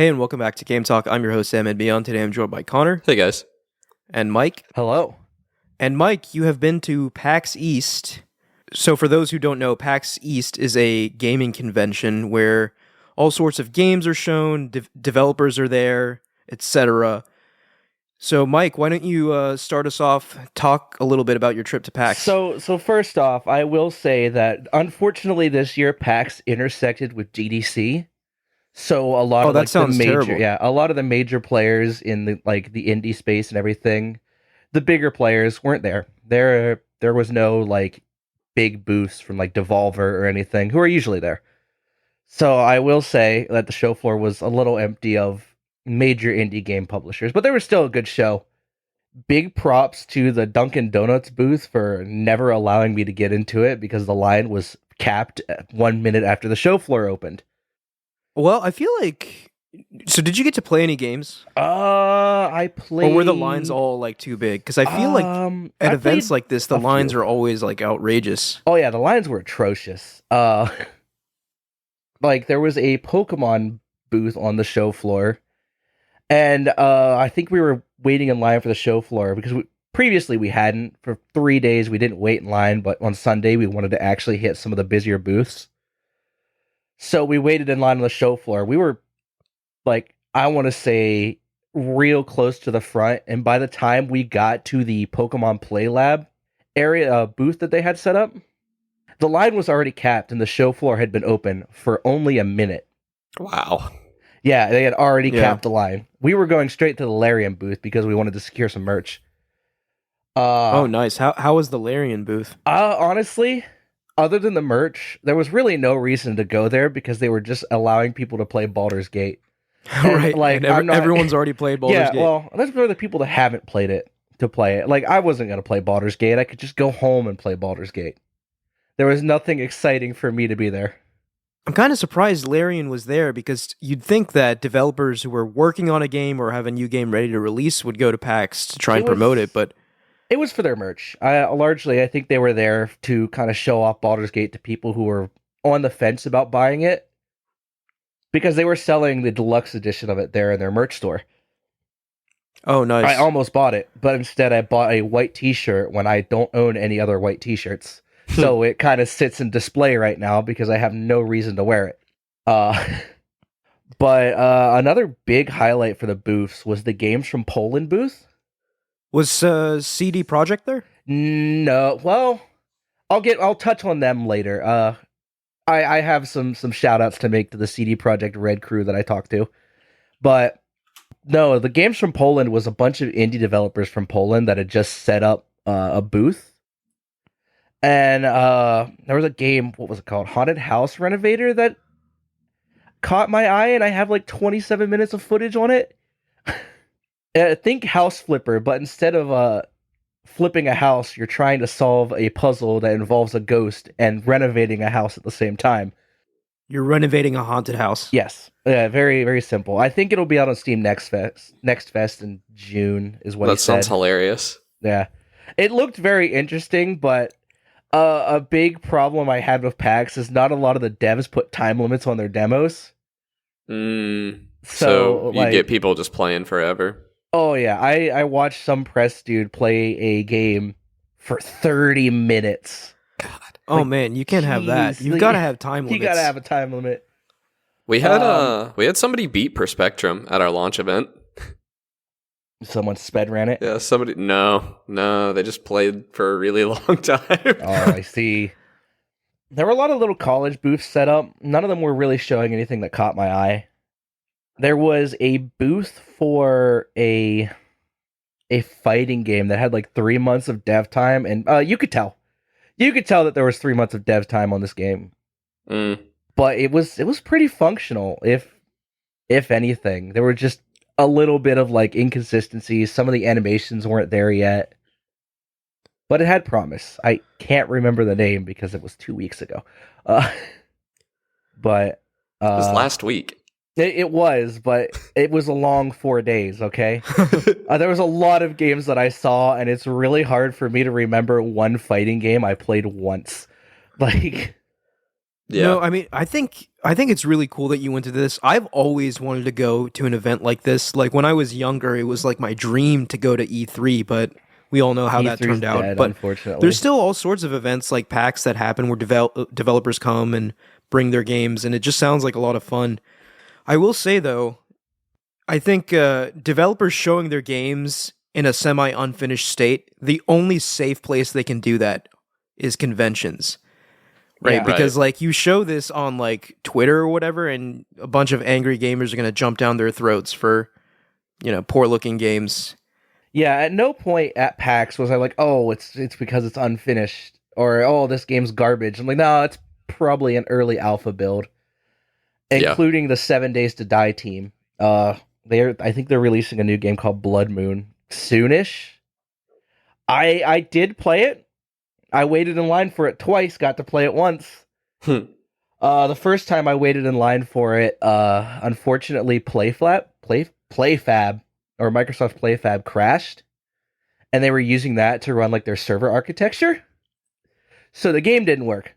Hey, and welcome back to Game Talk. I'm your host, Sam, and beyond. Today I'm joined by Connor Hey guys. and Mike. Hello. And Mike, you have been to PAX East. So for those who don't know, PAX East is a gaming convention where all sorts of games are shown, developers are there, etc. So Mike, why don't you start us off, talk a little bit about your trip to PAX. So first off, I will say that unfortunately this year PAX intersected with GDC. So a lot of that like the sounds major, terrible. a lot of the major players in the indie space and everything, the bigger players weren't there. There was no like big booths from like Devolver or anything who are usually there. So I will say that the show floor was a little empty of major indie game publishers, but there was still a good show. Big props to the Dunkin' Donuts booth for never allowing me to get into it because the line was capped 1 minute after the show floor opened. Well, I feel like... So did you get to play any games? I played... Or were the lines all like too big? Because I feel like at events like this, the lines are always like outrageous. Oh yeah, the lines were atrocious. Like there was a Pokemon booth on the show floor, and I think we were waiting in line for the show floor because previously we hadn't. For 3 days we didn't wait in line, but on Sunday we wanted to actually hit some of the busier booths. So we waited in line on the show floor. We were like, I want to say, real close to the front, and by the time we got to the Pokemon Play Lab area booth that they had set up, the line was already capped and the show floor had been open for only a minute. Wow. Yeah, they had already capped the line. We were going straight to the Larian booth because we wanted to secure some merch. Oh, nice. How was the Larian booth? Honestly, other than the merch, there was really no reason to go there because they were just allowing people to play Baldur's Gate. Right, like everyone's already played Baldur's Gate. Yeah, well, that's for the people that haven't played it to play it. Like, I wasn't going to play Baldur's Gate. I could just go home and play Baldur's Gate. There was nothing exciting for me to be there. I'm kind of surprised Larian was there because you'd think that developers who were working on a game or have a new game ready to release would go to PAX to try and promote it, but... It was for their merch. Largely, I think they were there to kind of show off Baldur's Gate to people who were on the fence about buying it, because they were selling the deluxe edition of it there in their merch store. Oh, nice. I almost bought it, but instead I bought a white t-shirt when I don't own any other white t-shirts. So it kind of sits in display right now because I have no reason to wear it. But another big highlight for the booths was the Games from Poland booth. Was CD Projekt there? No. Well, I'll touch on them later. I have some shout outs to make to the CD Projekt Red crew that I talked to. But no, the Games from Poland was a bunch of indie developers from Poland that had just set up a booth. And there was a game, what was it called? Haunted House Renovator that caught my eye, and I have like 27 minutes of footage on it. Think House Flipper, but instead of flipping a house, you're trying to solve a puzzle that involves a ghost and renovating a house at the same time. You're renovating a haunted house. Yes. Very, very simple. I think it'll be out on Steam Next Fest in June is what he said. That sounds hilarious. Yeah. It looked very interesting, but a big problem I had with PAX is not a lot of the devs put time limits on their demos. So you get people just playing forever. Oh yeah, I watched some press dude play a game for 30 minutes. God. Oh man, you can't have that. You've got to have time limits. You got to have a time limit. We had somebody beat Per Spectrum at our launch event. Someone sped ran it? Yeah, somebody. No, they just played for a really long time. Oh, I see. There were a lot of little college booths set up. None of them were really showing anything that caught my eye. There was a booth for a fighting game that had like 3 months of dev time, and you could tell that there was 3 months of dev time on this game. But it was pretty functional, if anything. There were just a little bit of like inconsistencies. Some of the animations weren't there yet, but it had promise. I can't remember the name because it was 2 weeks ago. But it was last week. It was, but it was a long 4 days, okay? There was a lot of games that I saw, and it's really hard for me to remember one fighting game I played once. Like, Yeah. No, I mean, I think it's really cool that you went to this. I've always wanted to go to an event like this. Like when I was younger, it was like my dream to go to E3, but we all know how that E3's turned out. dead, But unfortunately. there's still all sorts of events like PAX that happen where developers come and bring their games, and it just sounds like a lot of fun. I will say though, I think developers showing their games in a semi-unfinished state, the only safe place they can do that is conventions. Right, Yeah. because like you show this on like Twitter or whatever, and a bunch of angry gamers are gonna jump down their throats for, poor looking games. Yeah, at no point at PAX was I like, oh, it's because it's unfinished, or oh, this game's garbage. I'm like, no, it's probably an early alpha build, including the 7 Days to Die team. I think they're releasing a new game called Blood Moon soonish. I did play it. I waited in line for it twice, got to play it once. The first time I waited in line for it, unfortunately Playfab or Microsoft Playfab crashed, and they were using that to run like their server architecture. So the game didn't work.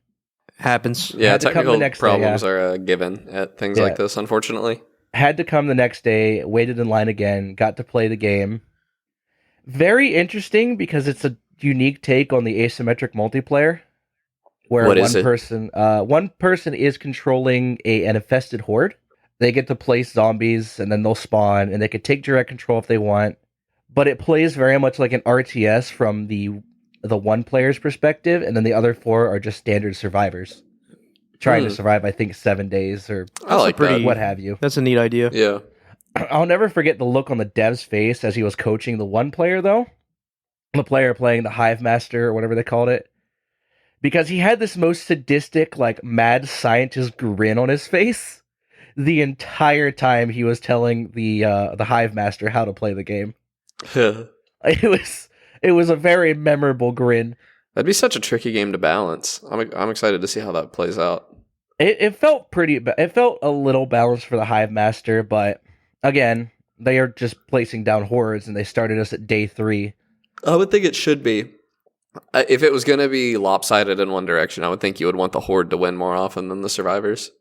Happens. Yeah, Had to come technical the next day, problems are a given at things like this, unfortunately. Had to come the next day, waited in line again, got to play the game. Very interesting because it's a unique take on the asymmetric multiplayer, where What is it? one person is controlling an infested horde. They get to place zombies and then they'll spawn, and they can take direct control if they want. But it plays very much like an RTS from the one player's perspective, and then the other four are just standard survivors trying to survive. I think 7 days or I like that. what have you. That's a neat idea. Yeah. I'll never forget the look on the dev's face as he was coaching the one player, though. The player playing the Hive Master or whatever they called it. Because he had this most sadistic, like, mad scientist grin on his face the entire time he was telling the Hive Master how to play the game. It was a very memorable grin. That'd be such a tricky game to balance. I'm excited to see how that plays out. It felt it felt a little balanced for the Hive Master, but again, they are just placing down hordes, and they started us at day 3. I would think it should be. If it was going to be lopsided in one direction, I would think you would want the horde to win more often than the survivors.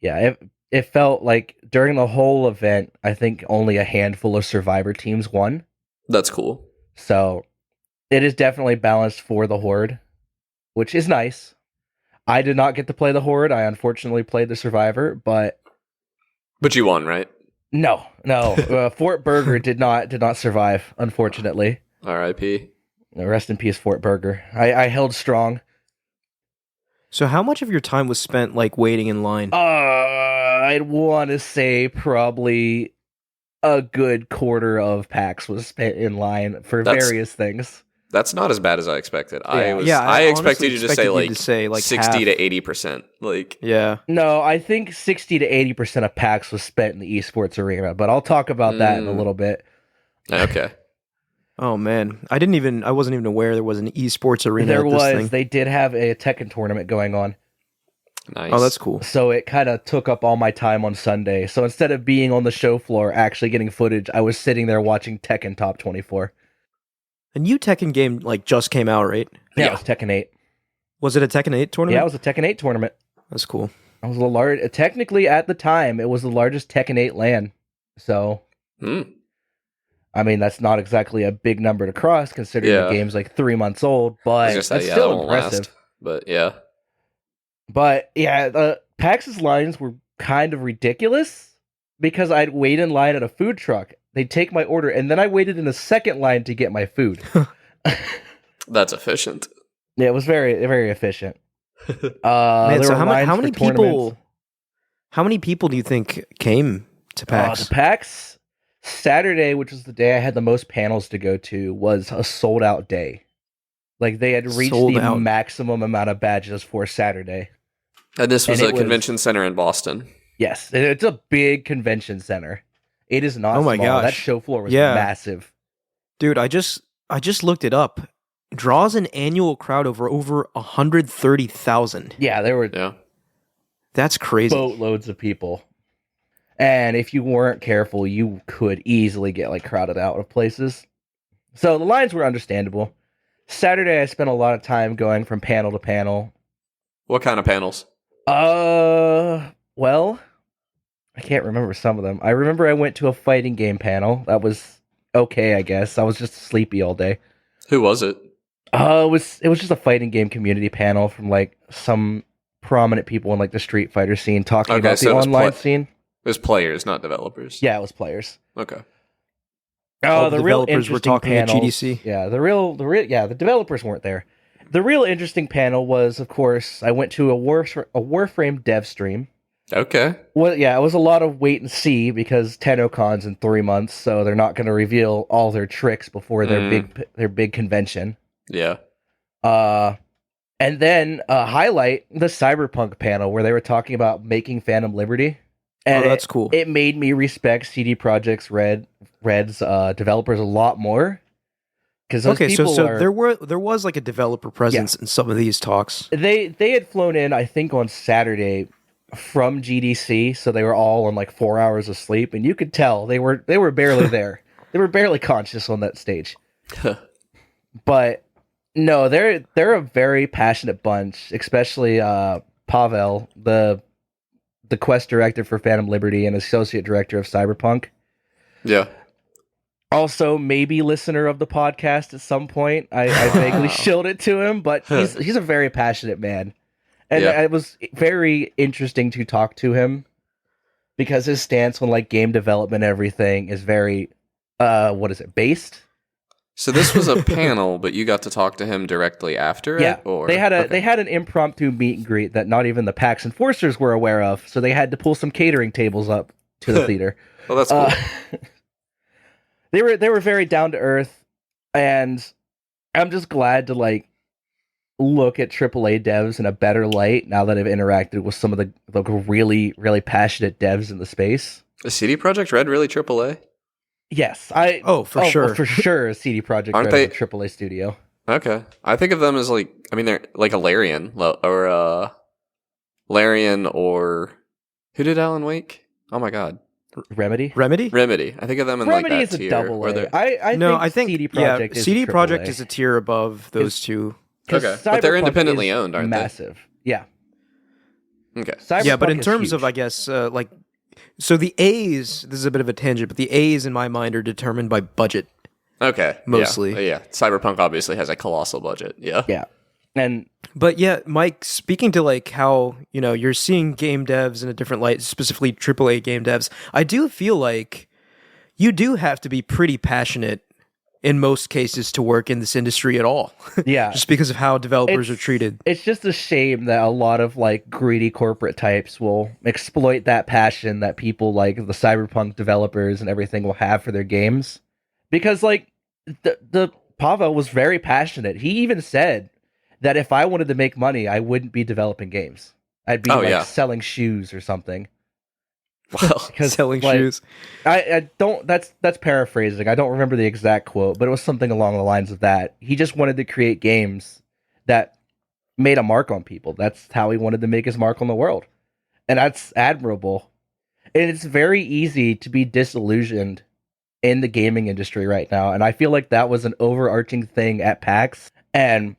Yeah, it felt like during the whole event, I think only a handful of survivor teams won. That's cool. So it is definitely balanced for the horde, which is nice. I did not get to play the horde. I unfortunately played the survivor, but you won, right? no. Fort Burger did not survive, unfortunately. R.I.P. Rest in peace, Fort Burger. I held strong. So how much of your time was spent like waiting in line? I'd want to say probably a good quarter of PAX was spent in line for various things. That's not as bad as I expected. Yeah. I expected you to say like 60 half. to 80%. Like, Yeah. No, I think 60 to 80% of PAX was spent in the esports arena, but I'll talk about that in a little bit. Okay. Oh man, I wasn't even aware there was an esports arena. There at this was. thing. They did have a Tekken tournament going on. Nice. Oh, that's cool. So it kind of took up all my time on Sunday. So instead of being on the show floor actually getting footage, I was sitting there watching Tekken Top 24. A new Tekken game like just came out, right? Yeah, it was Tekken 8. Was it a Tekken 8 tournament? Yeah, it was a Tekken 8 tournament. That's cool. It was the large. Technically, at the time, it was the largest Tekken 8 LAN. So, I mean, that's not exactly a big number to cross, considering the game's like 3 months old. But that's still impressive. But yeah. But yeah, the PAX's lines were kind of ridiculous because I'd wait in line at a food truck. They'd take my order, and then I waited in a second line to get my food. That's efficient. Yeah, it was very, very efficient. Man, so how many people? How many people do you think came to PAX? The PAX Saturday, which was the day I had the most panels to go to, was a sold out day. Like they had reached the maximum amount of badges for Saturday. And this was a convention center in Boston. Yes, it's a big convention center. It is not. Oh my small. gosh, that show floor was massive. Dude, I just looked it up. Draws an annual crowd over 130,000. Yeah, there were. Yeah, that's crazy. Boatloads of people. And if you weren't careful, you could easily get like crowded out of places. So the lines were understandable. Saturday, I spent a lot of time going from panel to panel. What kind of panels? Well, I can't remember some of them. I remember I went to a fighting game panel. That was okay, I guess. I was just sleepy all day. Who was it? It was just a fighting game community panel from like some prominent people in like the Street Fighter scene talking Okay, about so the it was online scene. It was players, not developers. Yeah, it was players. Okay. All The the real developers were interesting talking at panels, GDC. Yeah, the developers weren't there. The real interesting panel was, of course, I went to a Warframe dev stream. Okay. Well, yeah, it was a lot of wait and see because TennoCon's in 3 months, so they're not going to reveal all their tricks before their big convention. Yeah. And then highlight the Cyberpunk panel where they were talking about making Phantom Liberty. And that's cool. It made me respect CD Projekt's Red's developers a lot more. Because there was like a developer presence in some of these talks. They had flown in, I think, on Saturday from GDC, so they were all on like 4 hours of sleep, and you could tell they were barely there. They were barely conscious on that stage. But no, they're a very passionate bunch, especially Pavel, the quest director for Phantom Liberty and associate director of Cyberpunk. Yeah. Also, maybe listener of the podcast at some point. I vaguely shilled it to him, but he's a very passionate man. And it was very interesting to talk to him because his stance on like game development and everything is very based? So this was a panel, but you got to talk to him directly after it? Yeah, Or? they had an impromptu meet and greet that not even the PAX enforcers were aware of, so they had to pull some catering tables up to the theater. Well, that's cool. They were very down to earth, and I'm just glad to like look at AAA devs in a better light now that I've interacted with some of the really, really passionate devs in the space. Is CD Projekt Red really AAA? Yes, for sure. For sure, CD Projekt Red is a AAA studio. Okay. I think of them as like, I mean, they're like a Larian, or who did Alan Wake? Oh my god. Remedy. I think of them in Remedy like that is tier. a double A. I think CD Projekt is CD a Projekt AAA. is a tier above those two. Okay, but they're Cyberpunk independently is owned, aren't massive. Yeah. Okay. Yeah, but Cyberpunk in is terms huge. of, I guess, so the A's, this is a bit of a tangent, but the A's in my mind are determined by budget. Okay. Mostly. Yeah. Cyberpunk obviously has a colossal budget. Yeah. Yeah. But yeah, Mike, speaking to like how, you're seeing game devs in a different light, specifically AAA game devs, I do feel like you do have to be pretty passionate in most cases to work in this industry at all. Yeah. Just because of how developers are treated. It's just a shame that a lot of like greedy corporate types will exploit that passion that people like the Cyberpunk developers and everything will have for their games. Because like the Pavel was very passionate. He even said that if I wanted to make money, I wouldn't be developing games. I'd be selling shoes or something. Well, selling shoes. I don't. That's paraphrasing. I don't remember the exact quote, but it was something along the lines of that. He just wanted to create games that made a mark on people. That's how he wanted to make his mark on the world, and that's admirable. And it's very easy to be disillusioned in the gaming industry right now, and I feel like that was an overarching thing at PAX, and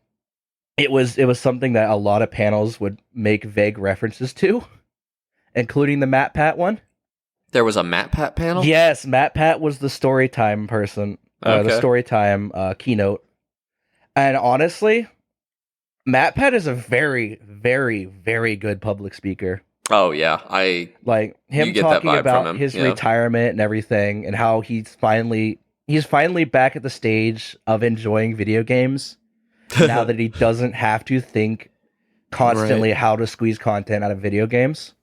it was something that a lot of panels would make vague references to. Including the MatPat one. There was a MatPat panel? Yes, MatPat was the storytime person. Okay. The storytime keynote. And honestly, MatPat is a very, very, very good public speaker. Oh, yeah. Like him you get talking that vibe about from him, his yeah. retirement and everything and how he's finally back at the stage of enjoying video games now that he doesn't have to think constantly how to squeeze content out of video games.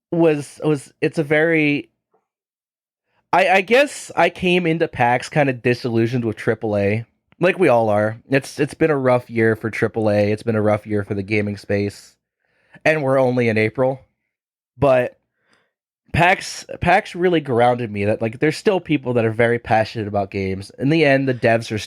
It's a very I guess I came into PAX kind of disillusioned with AAA, like we all are. It's been a rough year for AAA. It's been a rough year for the gaming space, and we're only in April. But PAX really grounded me that like there's still people that are very passionate about games. In the end, the devs are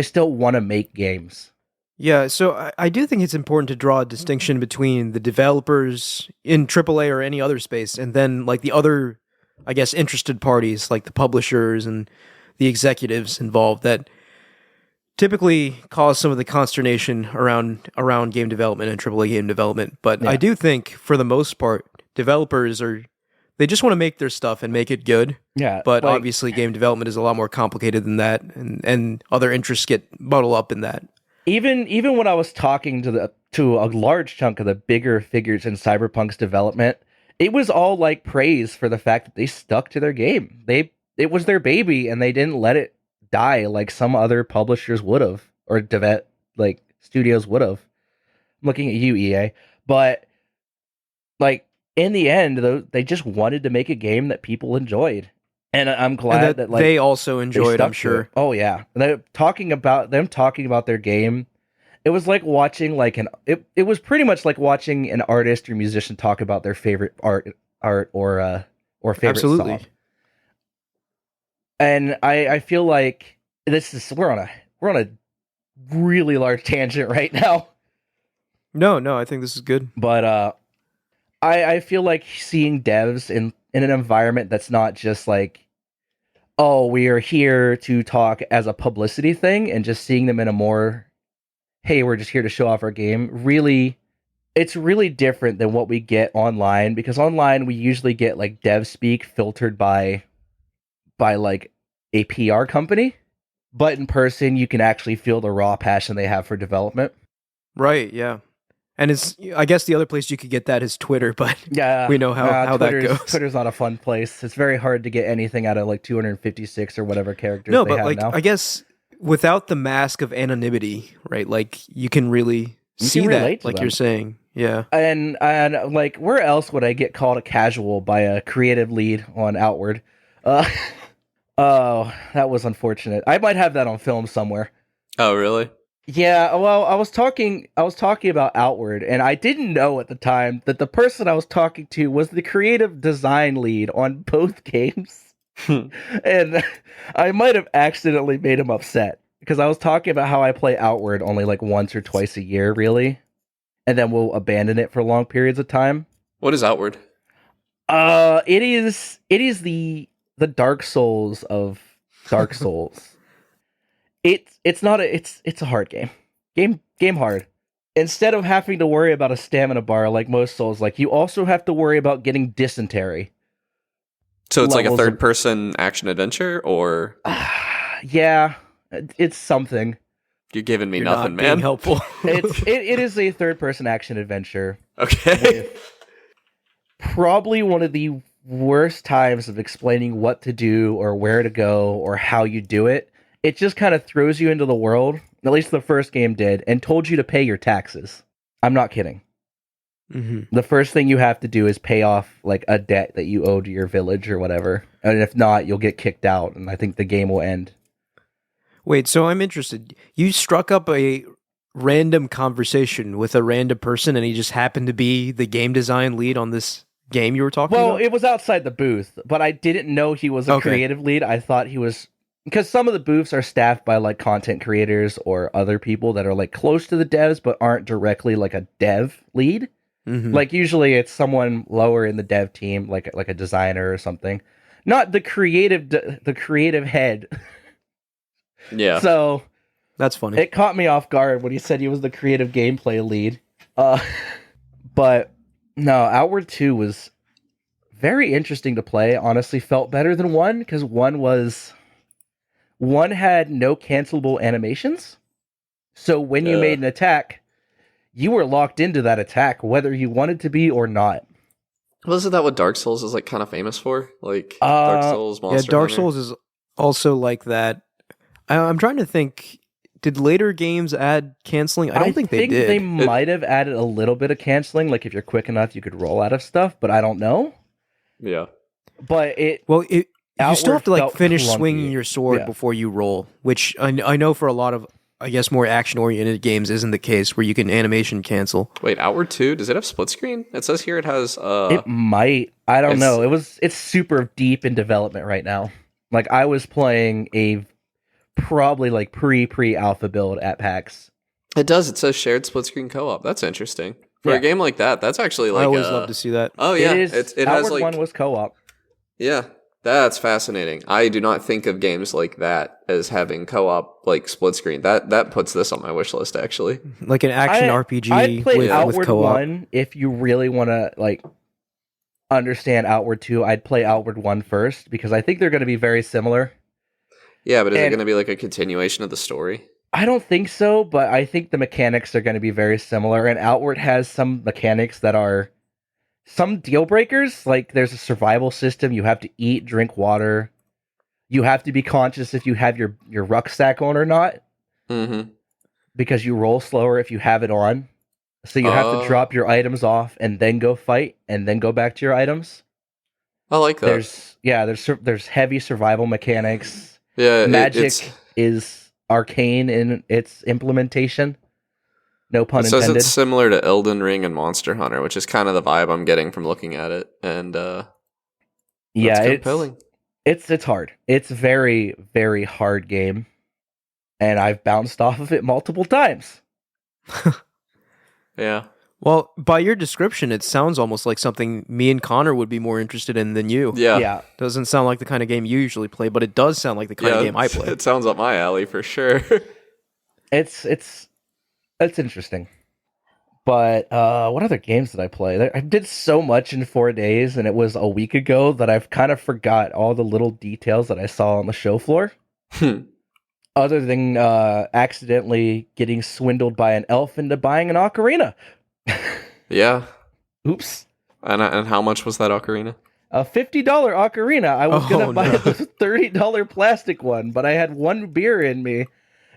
still want to make games. Yeah, so I do think it's important to draw a distinction between the developers in AAA or any other space, and then like the other, I guess, interested parties like the publishers and the executives involved. That typically cause some of the consternation around game development and AAA game development. But Yeah. I do think, for the most part, developers they just want to make their stuff and make it good. Yeah, But like, obviously, game development is a lot more complicated than that, and other interests get muddled up in that. even when I was talking to a large chunk of the bigger figures in Cyberpunk's development, it was all like praise for the fact that they stuck to their game. It was their baby, and they didn't let it die like some other publishers would have, or like studios would have. I'm looking at you, EA, but like in the end, though, they just wanted to make a game that people enjoyed, and I'm glad And that like they also they enjoyed, stuck I'm to sure. it. Oh yeah, them talking about their game. It was like watching like it was pretty much like watching an artist or musician talk about their favorite art or favorite Absolutely. song. And I feel like we're on a really large tangent right now. No, I think this is good. But I feel like seeing devs in an environment that's not just like, oh, we are here to talk as a publicity thing, and just seeing them in a more, hey, we're just here to show off our game. Really, it's really different than what we get online, because online we usually get like dev speak filtered by like a PR company, but in person you can actually feel the raw passion they have for development. Right, yeah. And I guess the other place you could get that is Twitter, but Yeah, we know how that goes. Twitter's not a fun place. It's very hard to get anything out of like 256 or whatever characters No, they but have like now. I guess without the mask of anonymity, right? Like you can really see can relate that, to like them. you're saying. Yeah. And like, where else would I get called a casual by a creative lead on Outward? Oh, that was unfortunate. I might have that on film somewhere. Oh, really? Yeah, well, I was talking about Outward, and I didn't know at the time that the person I was talking to was the creative design lead on both games. And I might have accidentally made him upset, because I was talking about how I play Outward only like once or twice a year, really, and then we'll abandon it for long periods of time. What is Outward? It is the Dark Souls of Dark Souls. It's a hard game. Game hard. Instead of having to worry about a stamina bar like most Souls, like, you also have to worry about getting dysentery. So it's like a Levels of- third-person action adventure, or Yeah, it's something. you're giving me You're nothing, not being man? helpful. It is a third-person action adventure. Okay. Probably one of the worst times of explaining what to do or where to go or how you do it. It just kind of throws you into the world, at least the first game did, and told you to pay your taxes. I'm not kidding. Mm-hmm. The first thing you have to do is pay off like a debt that you owe to your village or whatever. And if not, you'll get kicked out, and I think the game will end. Wait, so I'm interested. You struck up a random conversation with a random person, and he just happened to be the game design lead on this game you were talking Well, about? it was outside the booth, but I didn't know he was a Okay. creative lead. I thought he was, because some of the booths are staffed by like content creators or other people that are like close to the devs but aren't directly like a dev lead. Mhm. Like usually it's someone lower in the dev team, like a designer or something, not the creative head. Yeah. So That's funny. it caught me off guard when he said he was the creative gameplay lead. But no, Outward 2 was very interesting to play. Honestly, felt better than 1, because 1 had no cancelable animations. So when you made an attack, you were locked into that attack, whether you wanted to be or not. Wasn't that what Dark Souls is like kind of famous for? Like Dark Souls, Yeah, Monster Dark Hunter? Souls is also like that. I'm trying to think. Did later games add canceling? I don't think they did. They might have added a little bit of canceling, like if you're quick enough, you could roll out of stuff, but I don't know. Yeah. But you you still have to like felt finish clunky. swinging your sword Yeah. before you roll, which I know for a lot of, I guess, more action-oriented games isn't the case, where you can animation cancel. Wait, Outward 2, does it have split screen? It says here it has It might. I don't it's- know. It's super deep in development right now. Like, I was playing a probably like pre-alpha build at PAX. it does. It says shared split screen co-op. That's interesting. For Yeah. a game like that, that's actually like I always love to see that. Oh yeah. It is. It has Outward like 1 was co-op. yeah. That's fascinating. I do not think of games like that as having co-op, like split screen. That puts this on my wish list, actually. Like an action RPG I'd play with Outward co-op. 1 if you really want to like understand Outward 2. I'd play Outward 1 first because I think they're going to be very similar. Yeah, but is it going to be like a continuation of the story? I don't think so, but I think the mechanics are going to be very similar. And Outward has some mechanics that are some deal breakers. Like there's a survival system. You have to eat, drink water. You have to be conscious if you have your rucksack on or not. Mm-hmm. Because you roll slower if you have it on. So you have to drop your items off and then go fight and then go back to your items. I like that. There's heavy survival mechanics. Yeah, Magic is arcane in its implementation. No pun it intended. says it's similar to Elden Ring and Monster Hunter, which is kind of the vibe I'm getting from looking at it. And yeah, it's compelling. It's hard. It's a very, very hard game. And I've bounced off of it multiple times. Yeah. Well, by your description, it sounds almost like something me and Connor would be more interested in than you. Yeah. Doesn't sound like the kind of game you usually play, but it does sound like the kind of game I play. It sounds up my alley for sure. It's interesting. But what other games did I play? I did so much in 4 days, and it was a week ago that I've kind of forgot all the little details that I saw on the show floor. Other than accidentally getting swindled by an elf into buying an ocarina. Yeah. Oops. And how much was that ocarina? A $50 ocarina. I was going to buy the $30 plastic one, but I had one beer in me,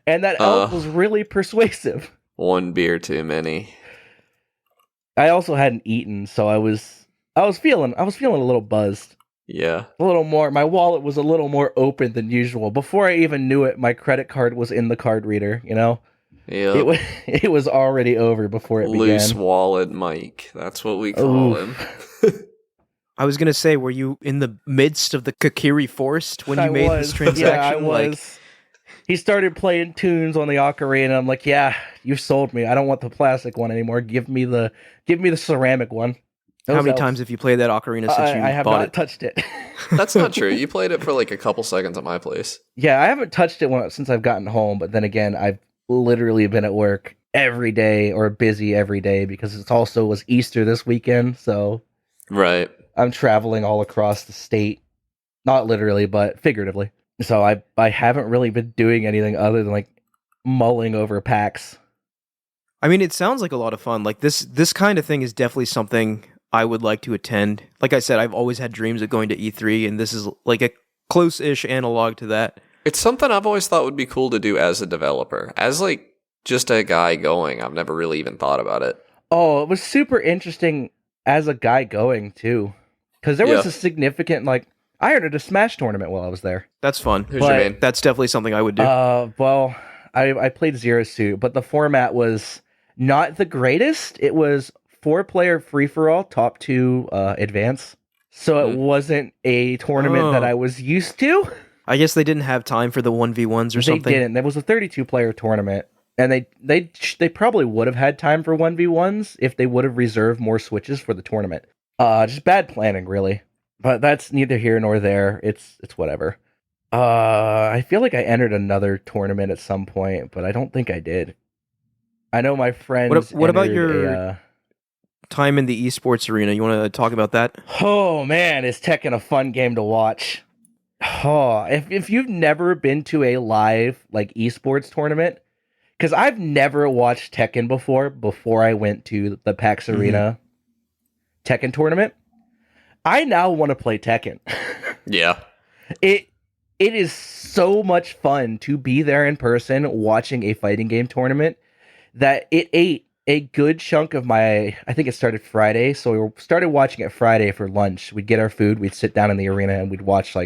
and that elf was really persuasive. One beer too many. I also hadn't eaten, so I was feeling a little buzzed. Yeah. A little more. My wallet was a little more open than usual. Before I even knew it, my credit card was in the card reader, you know? Yeah. It was already over before it began. Loose wallet Mike. That's what we call him. I was going to say, were you in the midst of the Kakiri Forest when you made this transaction? Yeah, I was. He started playing tunes on the ocarina. I'm like, yeah, you sold me. I don't want the plastic one anymore. Give me the ceramic one. How many times have you played that ocarina since you I have bought not it? touched it. That's not true. You played it for like a couple seconds at my place. Yeah, I haven't touched it since I've gotten home. But then again, I've literally been at work every day or busy every day because it also was Easter this weekend. So right, I'm traveling all across the state, not literally, but figuratively. So I haven't really been doing anything other than like mulling over PAX. I mean, it sounds like a lot of fun. Like this kind of thing is definitely something I would like to attend. Like I said, I've always had dreams of going to E3, and this is like a close-ish analog to that. It's something I've always thought would be cool to do as a developer. As like just a guy going, I've never really even thought about it. Oh, it was super interesting as a guy going too, because there was a significant I entered a Smash tournament while I was there. That's fun. Who's your main? That's definitely something I would do. Well, I played Zero Suit, but the format was not the greatest. It was 4-player free-for-all, top 2 advance. So it wasn't a tournament that I was used to. I guess they didn't have time for the 1v1s or something. They didn't. It was a 32-player tournament, and they probably would have had time for 1v1s if they would have reserved more switches for the tournament. Just bad planning, really. But that's neither here nor there. It's whatever. I feel like I entered another tournament at some point, but I don't think I did. I know my friends. What about your time in the esports arena? You want to talk about that? Oh man, is Tekken a fun game to watch? Oh, if you've never been to a live esports tournament, because I've never watched Tekken before I went to the PAX Arena Tekken tournament, I now want to play Tekken. Yeah. It is so much fun to be there in person watching a fighting game tournament that it ate a good chunk of I think it started Friday, so we started watching it Friday for lunch. We'd get our food, we'd sit down in the arena, and we'd watch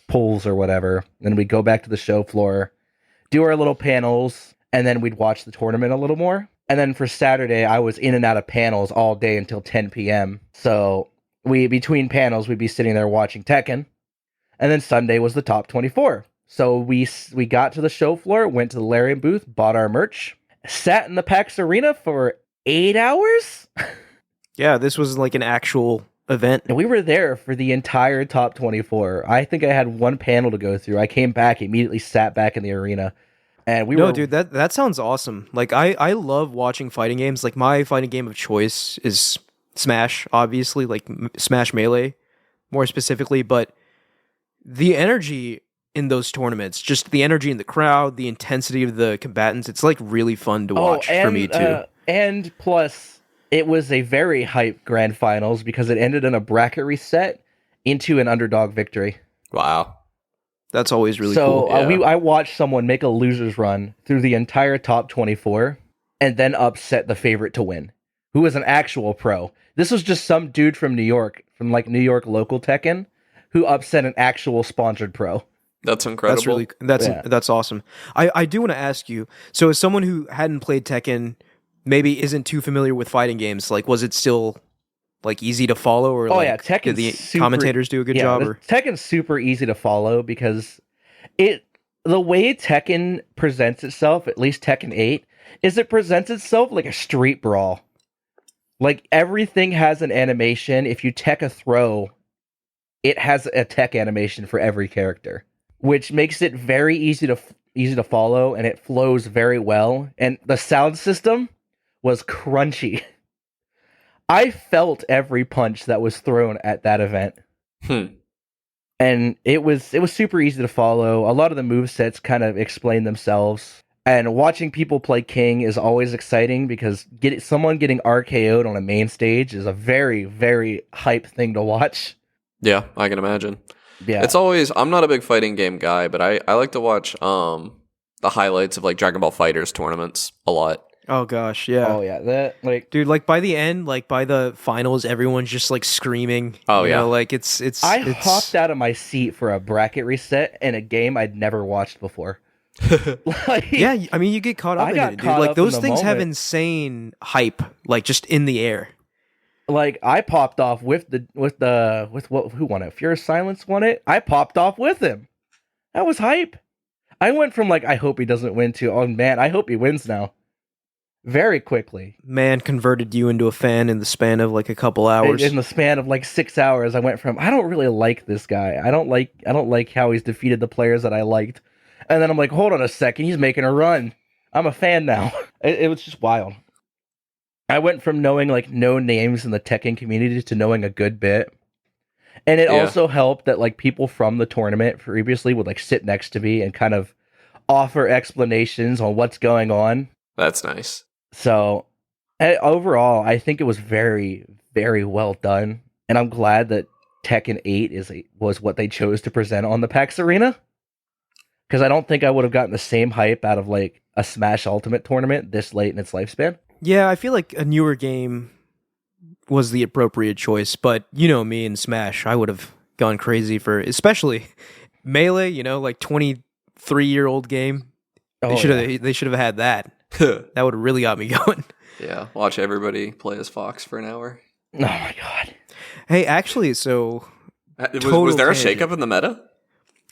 polls or whatever. Then we'd go back to the show floor, do our little panels, and then we'd watch the tournament a little more. And then for Saturday, I was in and out of panels all day until 10 p.m. So between panels, we'd be sitting there watching Tekken. And then Sunday was the top 24. So we got to the show floor, went to the Larian booth, bought our merch, sat in the PAX Arena for 8 hours. Yeah, this was like an actual event? And we were there for the entire top 24. I think I had one panel to go through. I came back, immediately sat back in the arena. And we No, were dude, that sounds awesome. Like I love watching fighting games. Like my fighting game of choice is Smash, obviously, like Smash Melee more specifically, but the energy in those tournaments, just the energy in the crowd, the intensity of the combatants, it's like really fun to watch for me too. And plus, it was a very hype grand finals because it ended in a bracket reset into an underdog victory. Wow. That's always really cool. Yeah. I watched someone make a loser's run through the entire top 24 and then upset the favorite to win, who was an actual pro. This was just some dude from New York, from like New York local Tekken, who upset an actual sponsored pro. That's incredible. That's awesome. I do want to ask you, so as someone who hadn't played Tekken, maybe isn't too familiar with fighting games, like was it still like easy to follow, or Tekken's did the commentators do a good job? Or? Tekken's super easy to follow because the way Tekken presents itself, at least Tekken 8, is it presents itself like a street brawl. Like everything has an animation. If you tech a throw, it has a tech animation for every character, which makes it very easy to follow, and it flows very well. And the sound system was crunchy. I felt every punch that was thrown at that event. And it was super easy to follow. A lot of the movesets kind of explain themselves. And watching people play King is always exciting because someone getting RKO'd on a main stage is a very, very hype thing to watch. Yeah, I can imagine. Yeah. It's always, I'm not a big fighting game guy, but I like to watch the highlights of like Dragon Ball Fighters tournaments a lot. Oh gosh, yeah. Oh yeah, that like dude, like by the end, like by the finals, everyone's just like screaming. Oh you yeah, know, like it's. I hopped out of my seat for a bracket reset in a game I'd never watched before. Like, yeah, I mean, you get caught up in it, dude. Like those things have insane hype, like just in the air. Like I popped off with who won it? Fear of Silence won it. I popped off with him. That was hype. I went from like I hope he doesn't win to oh man, I hope he wins now. Very quickly. Man converted you into a fan in the span of like a couple hours. In the span of like 6 hours, I went from I don't really like this guy. I don't like how he's defeated the players that I liked. And then I'm like, hold on a second, he's making a run. I'm a fan now. It was just wild. I went from knowing like no names in the Tekken community to knowing a good bit. And it also helped that like people from the tournament previously would like sit next to me and kind of offer explanations on what's going on. That's nice. So overall, I think it was very, very well done. And I'm glad that Tekken 8 was what they chose to present on the PAX Arena. Because I don't think I would have gotten the same hype out of like a Smash Ultimate tournament this late in its lifespan. Yeah, I feel like a newer game was the appropriate choice, but you know me in Smash, I would have gone crazy for, especially Melee, you know, like 23-year-old game. They should have had that. That would have really got me going. Yeah, watch everybody play as Fox for an hour. Oh my god. Hey, actually, so was there a shakeup in the meta?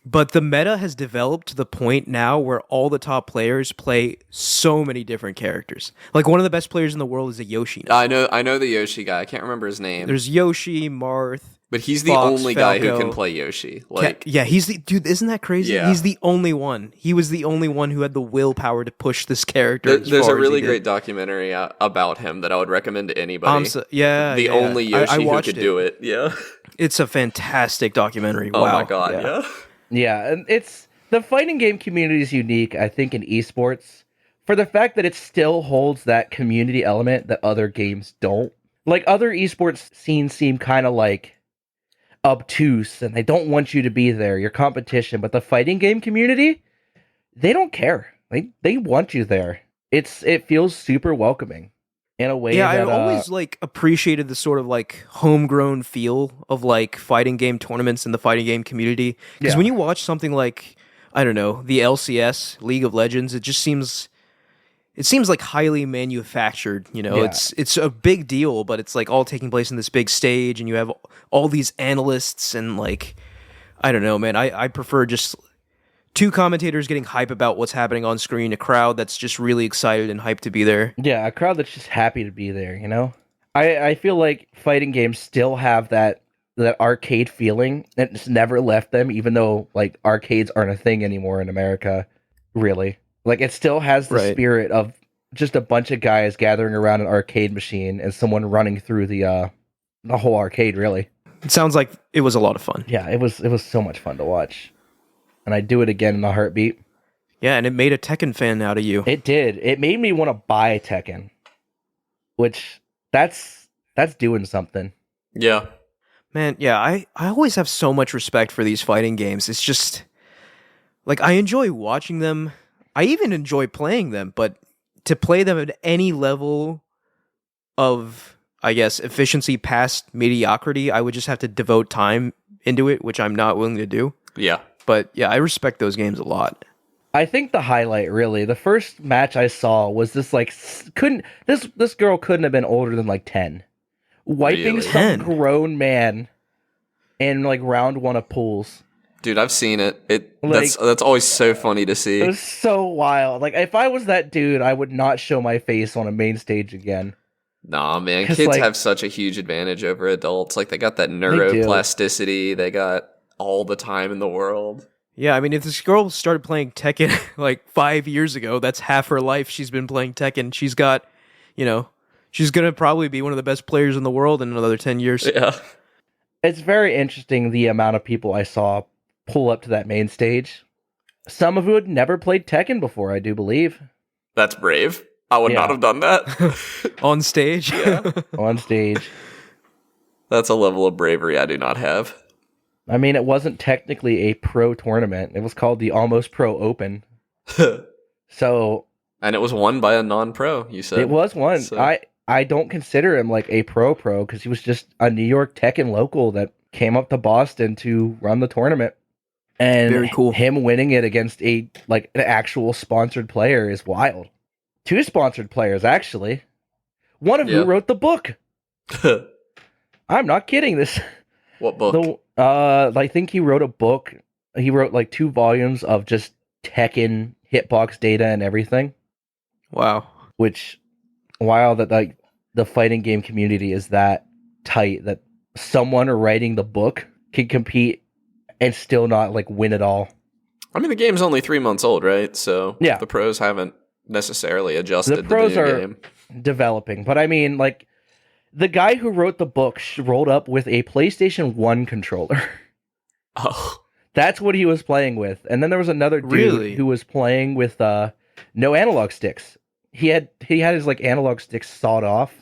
But the meta has developed to the point now where all the top players play so many different characters. Like one of the best players in the world is a Yoshi now. I know the Yoshi guy. I can't remember his name. There's Yoshi, Marth. But he's the only guy who can play Yoshi. Like, yeah, he's the dude. Isn't that crazy? Yeah. He's the only one. He was the only one who had the willpower to push this character. There's a really great documentary about him that I would recommend to anybody. The only Yoshi who could do it. Yeah, it's a fantastic documentary. Oh wow. my god, yeah. Yeah, and it's the fighting game community is unique, I think, in esports for the fact that it still holds that community element that other games don't. Like other esports scenes seem kind of like obtuse and they don't want you to be there, your competition, but the fighting game community, they don't care. They want you there. It feels super welcoming in a way. Yeah, that, I always like appreciated the sort of like homegrown feel of like fighting game tournaments in the fighting game community. Because when you watch something like, I don't know, the LCS, League of Legends, it seems like highly manufactured, you know. It's a big deal, but it's like all taking place in this big stage and you have all these analysts and like, I don't know, man. I prefer just two commentators getting hype about what's happening on screen, a crowd that's just really excited and hyped to be there. Yeah, a crowd that's just happy to be there, you know? I feel like fighting games still have that arcade feeling. It's never left them, even though like arcades aren't a thing anymore in America. Really, like it still has the Right. spirit of just a bunch of guys gathering around an arcade machine and someone running through the whole arcade. Really, It sounds like it was a lot of fun. yeah, it was so much fun to watch, and I'd do it again in a heartbeat. Yeah, and it made a Tekken fan out of you. It did. It made me want to buy Tekken, which that's doing something. Yeah. Man, yeah, I always have so much respect for these fighting games. It's just like I enjoy watching them. I even enjoy playing them, but to play them at any level of, I guess, efficiency past mediocrity, I would just have to devote time into it, which I'm not willing to do. Yeah. But yeah, I respect those games a lot. I think the highlight, really, the first match I saw was this like this girl couldn't have been older than like 10, wiping Really? some 10? grown man in like round one of pools. Dude, I've seen it. Like- That's always so funny to see. It was so wild. Like if I was that dude, I would not show my face on a main stage again. Nah, man, 'Cause, kids like- have such a huge advantage over adults. Like they got that do. neuroplasticity. They got all the time in the world. Yeah, I mean, if this girl started playing Tekken like 5 years ago, that's half her life she's been playing Tekken. She's got, she's going to probably be one of the best players in the world in another 10 years. Yeah. It's very interesting the amount of people I saw pull up to that main stage. Some of who had never played Tekken before, I do believe, That's brave. I would Yeah. not have done that. On stage. Yeah. on stage. That's a level of bravery I do not have. I mean, it wasn't technically a pro tournament. It was called the Almost Pro Open. So And it was won by a non-pro, you said. it was one. So- I don't consider him like a pro because he was just a New York Tekken local that came up to Boston to run the tournament. And Very cool. him winning it against an actual sponsored player is wild. 2 sponsored players, actually. One of who Yeah. wrote the book. I'm not kidding. This What book? I think he wrote a book. He wrote like 2 volumes of just Tekken hitbox data and everything. Wow. Which, wow, that like the fighting game community is that tight that someone writing the book can compete and still not like win it all. I mean, the game's only 3 months old, right? So Yeah. the pros haven't necessarily adjusted The pros the new are game. developing, but I mean, like the guy who wrote the book rolled up with a PlayStation 1 controller. Oh, That's what he was playing with. And then there was another dude Really? who was playing with no analog sticks. He had his like analog sticks sawed off,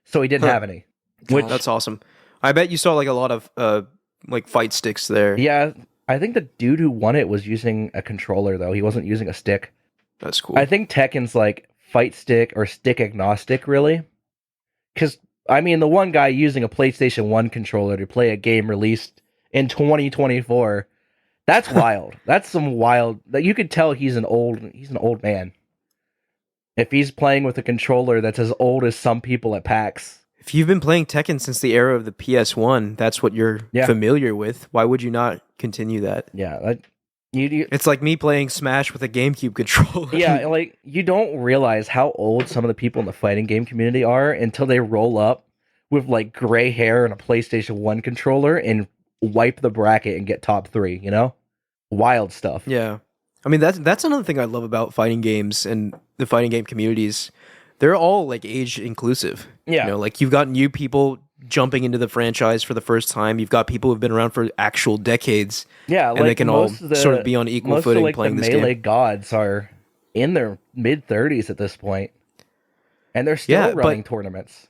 so he didn't Huh. have any. Which That's awesome. I bet you saw like a lot of like fight sticks there. yeah, I think the dude who won it was using a controller though. He wasn't using a stick. That's cool. I think Tekken's like fight stick or stick agnostic, really. Because I mean, the one guy using a PlayStation 1 controller to play a game released in 2024, that's wild. That's some wild. That you could tell he's an old man. If he's playing with a controller that's as old as some people at PAX. If you've been playing Tekken since the era of the PS1, that's what you're Yeah. familiar with. Why would you not continue that? Yeah, you It's like me playing Smash with a GameCube controller. yeah, like you don't realize how old some of the people in the fighting game community are until they roll up with like gray hair and a PlayStation 1 controller and wipe the bracket and get top 3, you know? Wild stuff. Yeah. I mean, that's another thing I love about fighting games and the fighting game communities. They're all like age inclusive. Yeah. You know, like you've got new people jumping into the franchise for the first time. You've got people who've been around for actual decades. Yeah, And they can all sort of be on equal most footing of, like, playing the this melee game. gods are in their mid-30s at this point. And they're still Yeah, running but- tournaments.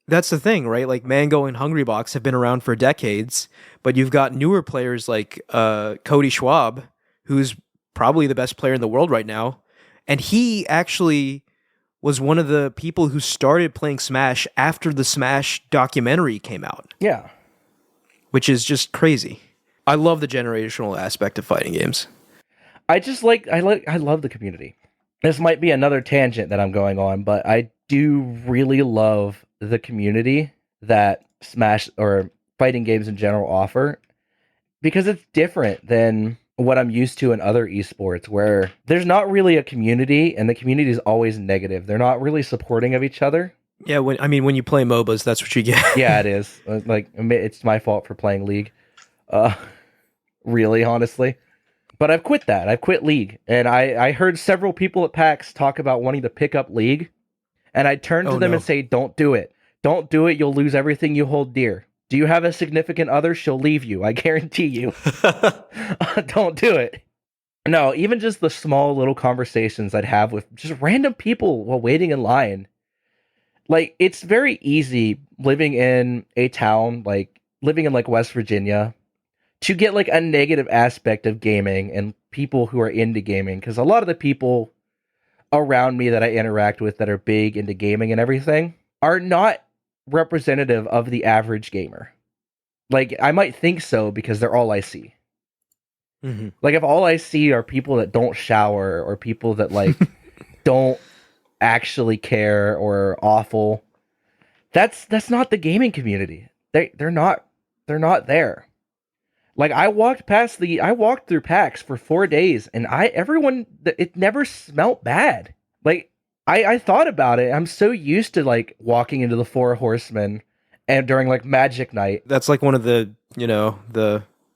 That's the thing, right? Like Mango and Hungrybox have been around for decades, but you've got newer players like Cody Schwab, who's probably the best player in the world right now. And he actually was one of the people who started playing Smash after the Smash documentary came out, Yeah. which is just crazy. I love the generational aspect of fighting games. I love the community. This might be another tangent that I'm going on, but I do really love the community that Smash or fighting games in general offer because it's different than what I'm used to in other esports where there's not really a community and the community is always negative. They're not really supporting of each other. Yeah, when you play MOBAs, that's what you get. Yeah, it is. Like, it's my fault for playing League. Uh, really, honestly. But I've quit that. I've quit League. And I heard several people at PAX talk about wanting to pick up League. And I turn to Oh them no. and say, don't do it. Don't do it. You'll lose everything you hold dear. Do you have a significant other? She'll leave you. I guarantee you. Don't do it. No, even just the small little conversations I'd have with just random people while waiting in line. Like, it's very easy living in a town, like living in like West Virginia, to get like a negative aspect of gaming and people who are into gaming. Because a lot of the people around me that I interact with that are big into gaming and everything are not representative of the average gamer. Like, I might think so because they're all I see. Mm-hmm. Like, if all I see are people that don't shower or people that like don't actually care or are awful, that's not the gaming community. They're not there. Like, I walked through PAX for 4 days, and it never smelt bad. Like, I thought about it. I'm so used to like walking into the Four Horsemen and during like Magic Night. That's like one of the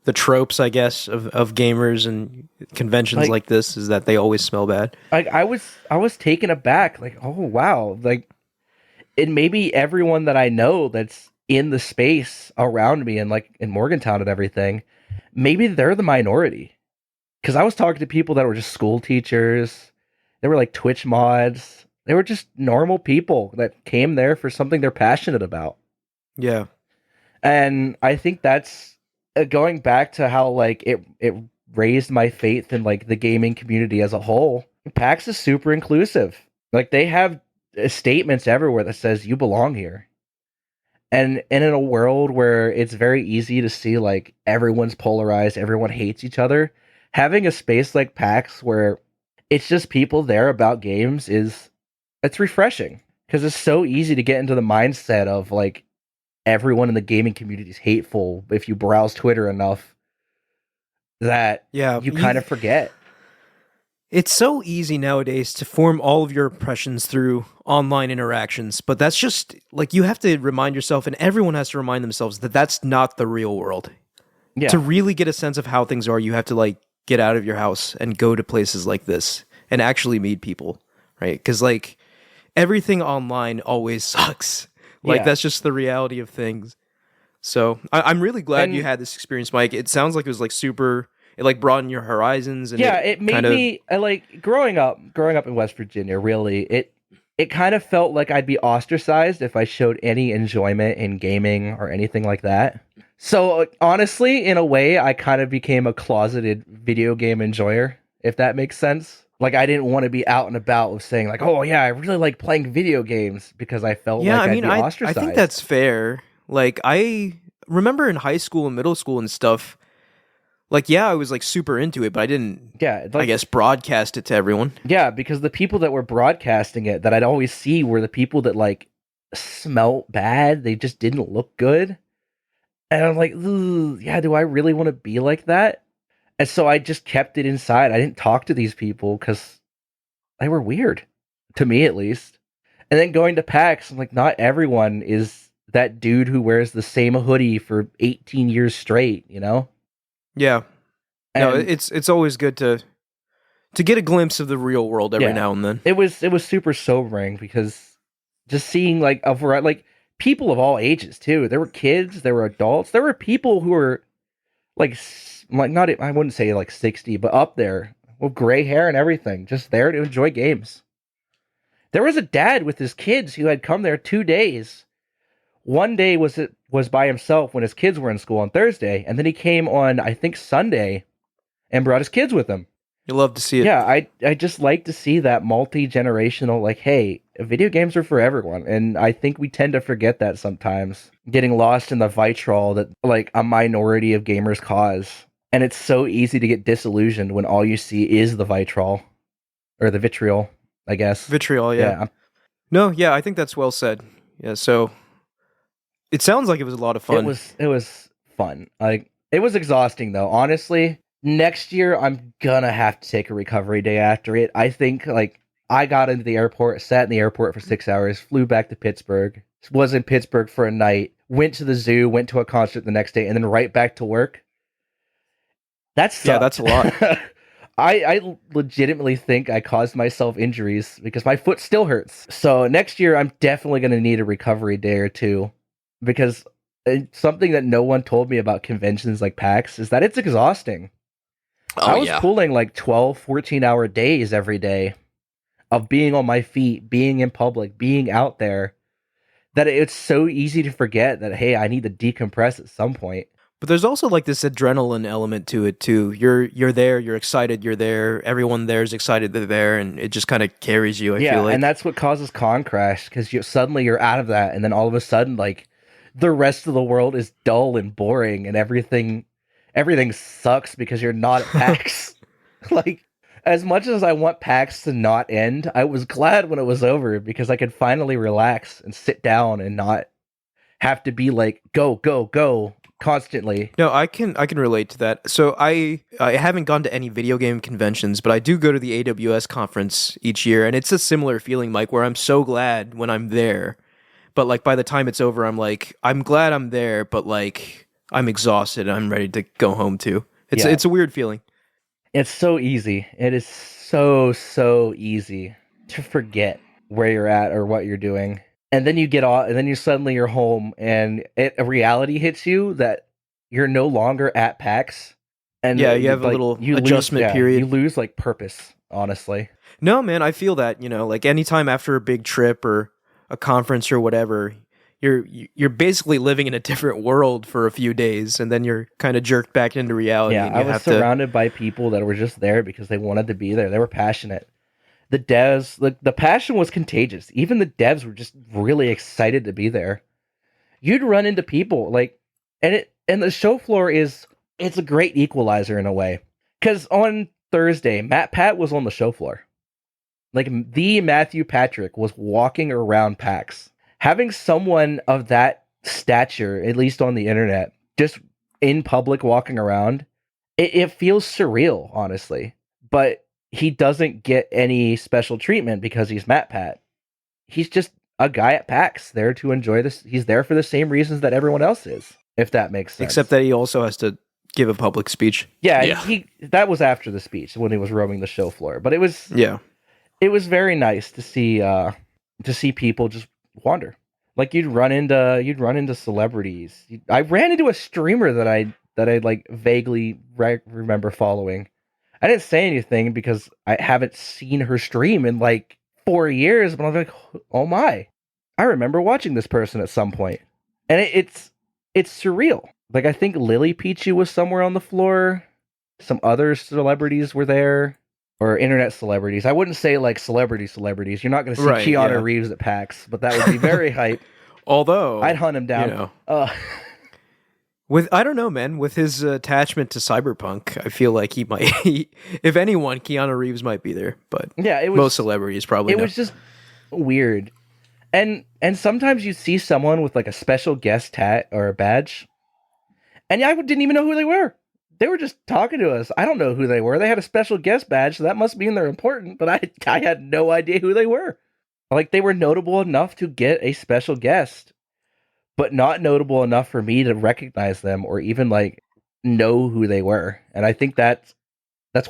the tropes, I guess, of gamers and conventions like this is that they always smell bad. Like, I was taken aback. Like, oh wow, like, and maybe everyone that I know that's in the space around me and like in Morgantown and everything, maybe they're the minority. Because I was talking to people that were just school teachers. They were like Twitch mods. They were just normal people that came there for something they're passionate about. Yeah. And I think that's going back to how like it raised my faith in like the gaming community as a whole. PAX is super inclusive. Like, they have statements everywhere that says you belong here. And in a world where it's very easy to see like everyone's polarized, everyone hates each other, having a space like PAX where it's just people there about games it's refreshing, because it's so easy to get into the mindset of like everyone in the gaming community is hateful if you browse Twitter enough, that you kind of forget. It's so easy nowadays to form all of your impressions through online interactions, but that's just like, you have to remind yourself, and everyone has to remind themselves that that's not the real world. Yeah. To really get a sense of how things are, you have to like get out of your house and go to places like this and actually meet people, right? Because like everything online always sucks. Like, that's just the reality of things. So I'm really glad you had this experience, Mike. It sounds like it was like super. It like broadened your horizons, and it made me like growing up in West Virginia. Really, it kind of felt like I'd be ostracized if I showed any enjoyment in gaming or anything like that. So honestly, in a way, I kind of became a closeted video game enjoyer, if that makes sense. Like, I didn't want to be out and about with saying like, oh yeah, I really like playing video games, because I felt like I'd be ostracized. I think that's fair. Like, I remember in high school and middle school and stuff. Like, yeah, I was like super into it, but I didn't, I guess, broadcast it to everyone. Yeah, because the people that were broadcasting it that I'd always see were the people that like smelt bad. They just didn't look good. And I'm like, yeah, do I really want to be like that? And so I just kept it inside. I didn't talk to these people because they were weird, to me at least. And then going to PAX, I'm like, not everyone is that dude who wears the same hoodie for 18 years straight, you know? Yeah. No, it's always good to get a glimpse of the real world every now and then. It was super sobering, because just seeing like a variety, like people of all ages too. There were kids, there were adults, there were people who were like not, I wouldn't say like 60, but up there with gray hair and everything, just there to enjoy games. There was a dad with his kids who had come there 2 days. One day was by himself when his kids were in school on Thursday, and then he came on, I think, Sunday and brought his kids with him. You love to see it. Yeah, I just like to see that multi-generational, like, hey, video games are for everyone. And I think we tend to forget that sometimes, getting lost in the vitriol that like a minority of gamers cause. And it's so easy to get disillusioned when all you see is the vitriol, or the vitriol, I guess. Vitriol, yeah. No, yeah, I think that's well said. Yeah, so it sounds like it was a lot of fun. It was fun. Like, it was exhausting though. Honestly, next year I'm gonna have to take a recovery day after it. I think like I got into the airport, sat in the airport for 6 hours, flew back to Pittsburgh, was in Pittsburgh for a night, went to the zoo, went to a concert the next day, and then right back to work. That sucked. Yeah, that's a lot. I legitimately think I caused myself injuries because my foot still hurts. So next year, I'm definitely going to need a recovery day or two, because something that no one told me about conventions like PAX is that it's exhausting. I was pulling like 12, 14-hour days every day of being on my feet, being in public, being out there, that it's so easy to forget that, hey, I need to decompress at some point. But there's also like this adrenaline element to it too. You're there, you're excited, you're there. Everyone there is excited they're there, and it just kind of carries you. I feel like, and that's what causes con crash, because suddenly you're out of that, and then all of a sudden, like, the rest of the world is dull and boring, and everything sucks because you're not at PAX. Like, as much as I want PAX to not end, I was glad when it was over because I could finally relax and sit down and not have to be like go go go constantly. No, I can relate to that. So I haven't gone to any video game conventions, but I do go to the AWS conference each year, and it's a similar feeling, Mike, where I'm so glad when I'm there, but like by the time it's over, I'm like, I'm glad I'm there, but like I'm exhausted and I'm ready to go home too. It's a weird feeling. It's so easy. It is so easy to forget where you're at or what you're doing. And then you get off, and then you're home, and a reality hits you that you're no longer at PAX. And you have a little adjustment period. You lose like purpose, honestly. No, man, I feel that, like anytime after a big trip or a conference or whatever, you're basically living in a different world for a few days, and then you're kind of jerked back into reality. Yeah, and I was surrounded by people that were just there because they wanted to be there. They were passionate. The devs, the passion was contagious. Even the devs were just really excited to be there. You'd run into people and the show floor it's a great equalizer in a way. Because on Thursday, Matt Pat was on the show floor. Like, the Matthew Patrick was walking around PAX. Having someone of that stature, at least on the internet, just in public walking around, it feels surreal, honestly. But he doesn't get any special treatment because he's Matt Pat. He's just a guy at PAX there to enjoy this. He's there for the same reasons that everyone else is, if that makes sense. Except that he also has to give a public speech. Yeah. That was after the speech when he was roaming the show floor. But it was very nice to see people just wander. Like, you'd run into celebrities. I ran into a streamer that I like vaguely remember following. I didn't say anything because I haven't seen her stream in like 4 years, but I'm like, oh my, I remember watching this person at some point. And it's surreal. Like, I think Lily Pichu was somewhere on the floor. Some other celebrities were there, or internet celebrities. I wouldn't say like celebrities. You're not going to see Keanu Reeves at PAX, but that would be very hype. Although I'd hunt him down. I don't know, man. With his attachment to Cyberpunk, I feel like he might. If anyone, Keanu Reeves might be there. But most celebrities probably. It was just weird, and sometimes you see someone with like a special guest tat or a badge, and I didn't even know who they were. They were just talking to us. I don't know who they were. They had a special guest badge, so that must mean they're important. But I had no idea who they were. Like, they were notable enough to get a special guest, but not notable enough for me to recognize them or even like know who they were. And I think that's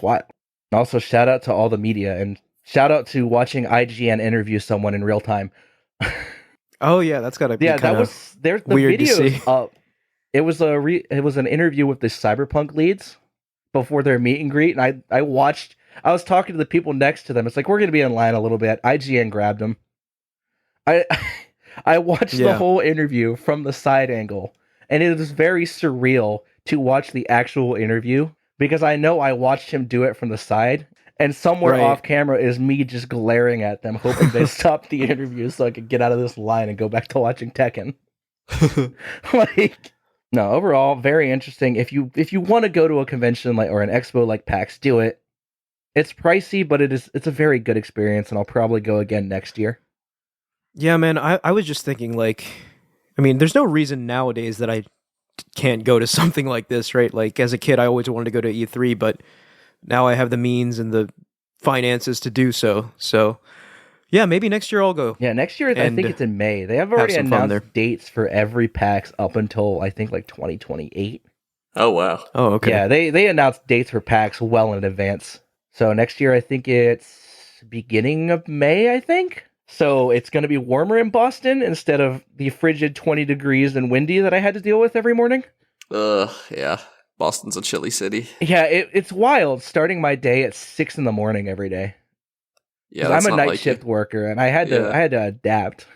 wild. Also, shout out to all the media, and shout out to watching IGN interview someone in real time. Oh yeah, that's gotta be that was there's the weird video to see. Up. It was an interview with the Cyberpunk leads before their meet and greet, and I was talking to the people next to them. It's like, we're gonna be in line a little bit. IGN grabbed them. I watched the whole interview from the side angle, and it was very surreal to watch the actual interview because I know I watched him do it from the side, and somewhere off camera is me just glaring at them, hoping they stop the interview so I could get out of this line and go back to watching Tekken. No, overall, very interesting. If you want to go to a convention or an expo like PAX, do it. It's pricey, but it's a very good experience, and I'll probably go again next year. Yeah, man, I was just thinking, there's no reason nowadays that I can't go to something like this, right? Like, as a kid, I always wanted to go to E3, but now I have the means and the finances to do so. So, yeah, maybe next year I'll go. Yeah, next year I And think it's in May. They have already some fun there. announced dates for every PAX up until I think like 2028. Oh wow. Oh, okay. Yeah, they announced dates for PAX well in advance. So next year I think it's beginning of May, I think. So it's going to be warmer in Boston instead of the frigid 20 degrees and windy that I had to deal with every morning. Yeah. Boston's a chilly city. Yeah, it's wild starting my day at 6 in the morning every day. Yeah, 'Cause that's I'm a not night like shift you. worker, and I had to adapt.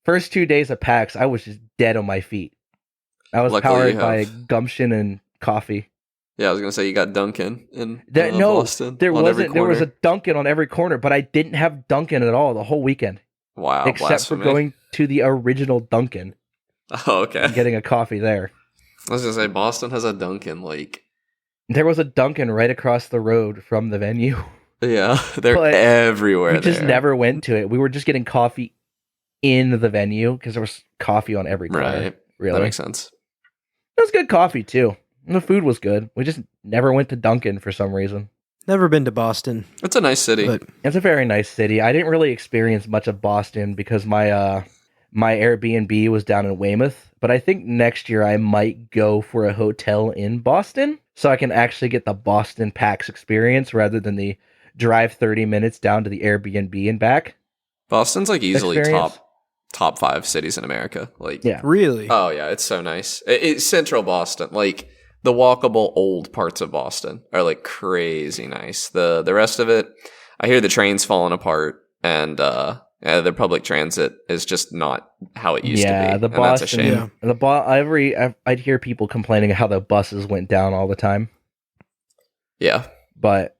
First 2 days of PAX, I was just dead on my feet. I was Luckily, you powered by have- gumption and coffee. Yeah, I was gonna say you got Dunkin' in No, Boston. there on every wasn't. There was a corner. Dunkin' on every corner, but I didn't have Dunkin' at all the whole weekend, Wow, except blasphemy. for going to the original Dunkin' Oh, okay. and getting a coffee there. I was gonna say Boston has a Dunkin'. Like, There was a Dunkin' right across the road from the venue. yeah, they're But everywhere. We just there. never went to it. We were just getting coffee in the venue because there was coffee on every corner. Right. Really, That makes sense. it was good coffee too. And the food was good. We just never went to Dunkin' for some reason. Never been to Boston, It's a nice city. but It's a very nice city. I didn't really experience much of Boston because my my Airbnb was down in Weymouth. But I think next year I might go for a hotel in Boston so I can actually get the Boston PAX experience rather than the drive 30 minutes down to the Airbnb and back. Boston's like easily Experience? top 5 cities in America. Like, Yeah. really, oh yeah, it's so nice. It's central Boston. Like the walkable old parts of Boston are like crazy nice. The rest of it, I hear the train's falling apart, and the public transit is just not how it used to be. Yeah, the and that's a Boston. shame. Yeah. I'd hear people complaining how the buses went down all the time. Yeah, But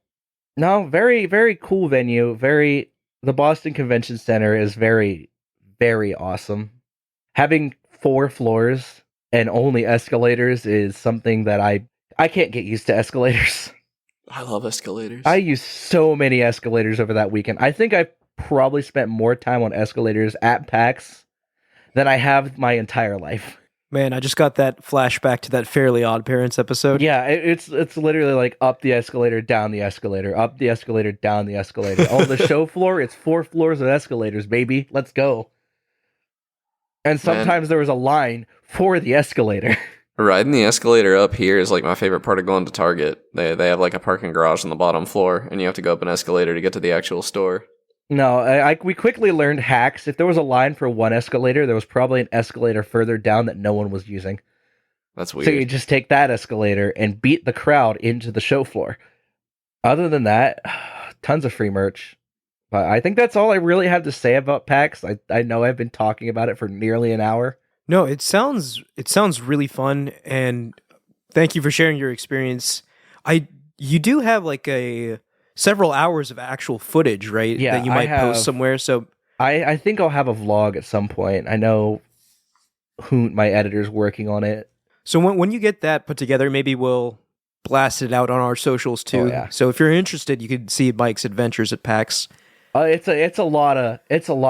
no, very, very cool venue. The Boston Convention Center is very, very awesome. Having 4 floors and only escalators is something that I can't get used to escalators. I love escalators. I used so many escalators over that weekend. I think I probably spent more time on escalators at PAX than I have my entire life. man, I just got that flashback to that Fairly Odd Parents episode. Yeah, it's literally like up the escalator, down the escalator, up the escalator, down the escalator. On the show floor, it's 4 floors of escalators, baby. Let's go. And sometimes there was a line for the escalator. Riding the escalator up here is like my favorite part of going to Target. They have like a parking garage on the bottom floor, and you have to go up an escalator to get to the actual store. No, we quickly learned hacks. If there was a line for one escalator, there was probably an escalator further down that no one was using. That's So you weird. just take that escalator and beat the crowd into the show floor. Other than that, tons of free merch. But I think that's all I really have to say about PAX. I know I've been talking about it for nearly an hour. No, it sounds really fun, and thank you for sharing your experience. You do have like several hours of actual footage, right? Yeah, that you I might have- post somewhere. So I think I'll have a vlog at some point. I know my editor's working on it. So when you get that put together, maybe we'll blast it out on our socials too. Oh, yeah. So if you're interested, you could see Mike's adventures at PAX. It's a lot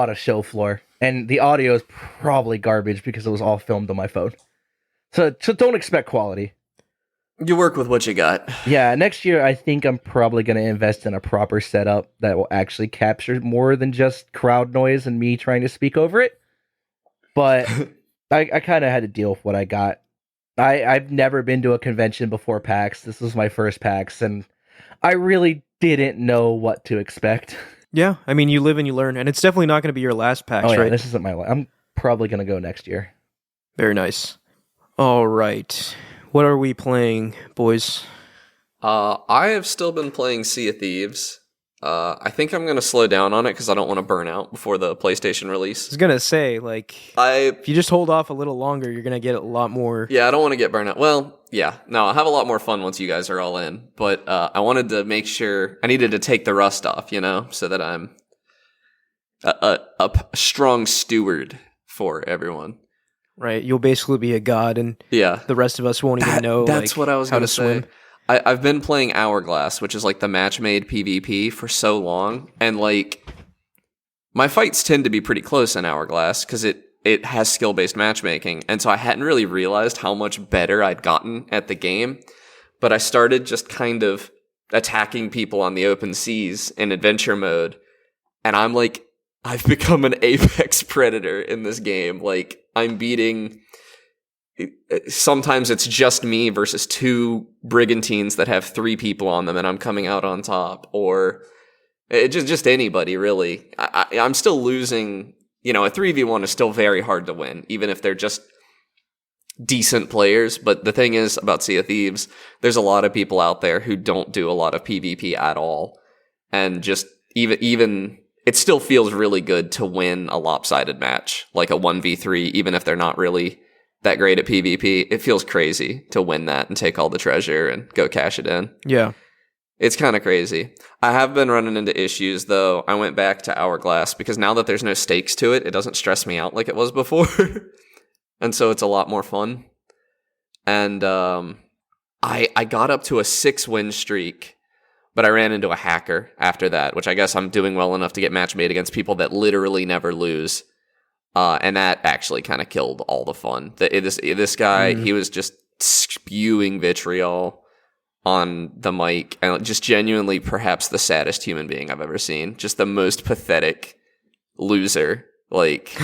of show floor, and the audio is probably garbage because it was all filmed on my phone. So don't expect quality. You work with what you got. Yeah, next year I think I'm probably going to invest in a proper setup that will actually capture more than just crowd noise and me trying to speak over it. But I kind of had to deal with what I got. I've never been to a convention before PAX. This was my first PAX, and I really didn't know what to expect. Yeah, I mean, you live and you learn, and it's definitely not going to be your last PAX, Oh yeah, right? this isn't my life. I'm probably going to go next year. Very nice. All right, what are we playing, boys? I have still been playing Sea of Thieves. I think I'm going to slow down on it because I don't want to burn out before the PlayStation I release. was gonna say, like, I if you just hold off a little longer, you're gonna get a lot more. Yeah, I don't want to get burned out. Well, yeah, no, I'll have a lot more fun once you guys are all in. But I wanted to make sure I needed to take the rust off, so that I'm a strong steward for everyone. Right, you'll basically be a god, and Yeah, the rest of us won't even know. That's like, what I was how going to to say. swim. I've been playing Hourglass, which is like the match-made PvP for so long, and like my fights tend to be pretty close in Hourglass because it has skill-based matchmaking, and so I hadn't really realized how much better I'd gotten at the game. But I started just kind of attacking people on the open seas in adventure mode. And I'm like, I've become an apex predator in this game. Like, I'm beating... Sometimes it's just me versus 2 brigantines that have 3 people on them, and I'm coming out on top. Or just anybody, really. I'm still losing... a 3v1 is still very hard to win, even if they're just decent players. But the thing is about Sea of Thieves, there's a lot of people out there who don't do a lot of PvP at all. And just even it still feels really good to win a lopsided match, like a 1v3, even if they're not really that great at PvP. It feels crazy to win that and take all the treasure and go cash it in. Yeah. It's kind of crazy. I have been running into issues, though. I went back to Hourglass because now that there's no stakes to it, it doesn't stress me out like it was before. And so it's a lot more fun. And I got up to a 6-win streak, but I ran into a hacker after that, which I guess I'm doing well enough to get match made against people that literally never lose. And that actually kind of killed all the fun. This guy, he was just spewing vitriol on the mic, and just genuinely perhaps the saddest human being I've ever seen. Just the most pathetic loser. Like,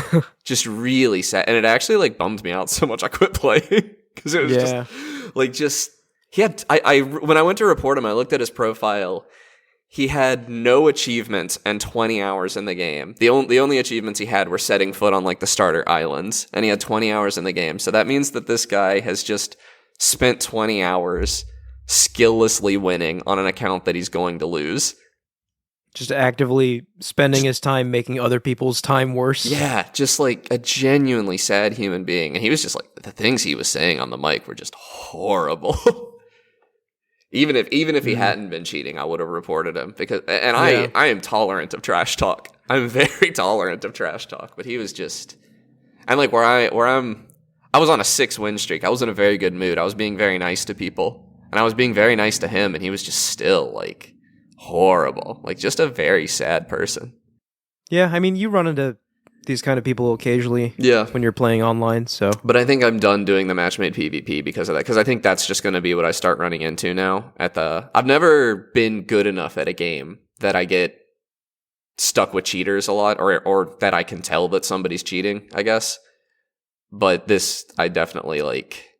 just really sad. And it actually, like, bummed me out so much I quit playing. Because it was he had, when I went to report him, I looked at his profile. He had no achievements and 20 hours in the game. The only achievements he had were setting foot on, like, the starter islands. And he had 20 hours in the game. So that means that this guy has just spent 20 hours skilllessly winning on an account that he's going to lose. Just actively spending his time making other people's time worse. Yeah, just like a genuinely sad human being. And he was just like, the things he was saying on the mic were just horrible. Even if he hadn't been cheating, I would have reported him I am tolerant of trash talk. I'm very tolerant of trash talk, but he was just, and like I was on a 6-win streak. I was in a very good mood. I was being very nice to people, and I was being very nice to him, and he was just still like horrible, like just a very sad person. Yeah, I mean, you run into these kind of people occasionally when you're playing online, so. But I think I'm done doing the match-made PvP because of that, because I think that's just going to be what I start running into now. I've never been good enough at a game that I get stuck with cheaters a lot, or that I can tell that somebody's cheating, I guess. But this, I definitely, like,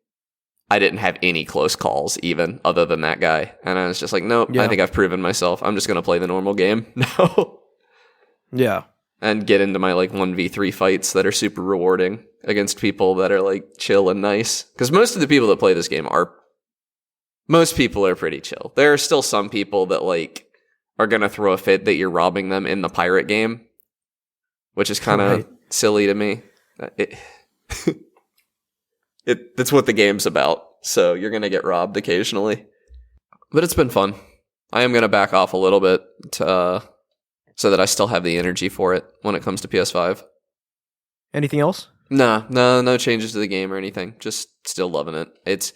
I didn't have any close calls even, other than that guy. And I was just like, nope, I think I've proven myself. I'm just going to play the normal game now. Yeah. And get into my, like, 1v3 fights that are super rewarding against people that are, like, chill and nice. Because most of the people that play this game most people are pretty chill. There are still some people that, like, are going to throw a fit that you're robbing them in the pirate game, which is kind of silly to me. That's what the game's about, so you're going to get robbed occasionally. But it's been fun. I am going to back off a little bit so that I still have the energy for it when it comes to PS5. Anything else? No changes to the game or anything. Just still loving it.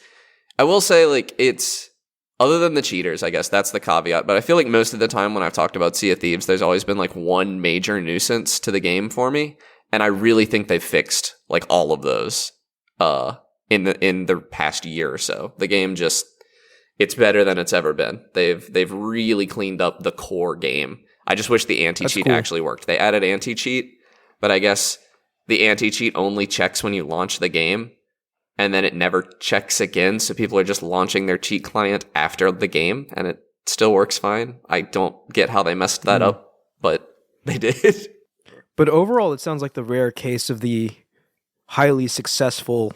I will say, like, it's, other than the cheaters, I guess that's the caveat, but I feel like most of the time when I've talked about Sea of Thieves, there's always been, like, one major nuisance to the game for me, and I really think they've fixed, like, all of those in the past year or so. The game just, it's better than it's ever been. They've really cleaned up the core game. I just wish the anti-cheat actually worked. They added anti-cheat, but I guess the anti-cheat only checks when you launch the game, and then it never checks again, so people are just launching their cheat client after the game, and it still works fine. I don't get how they messed that up, but they did. But overall, it sounds like the rare case of the highly successful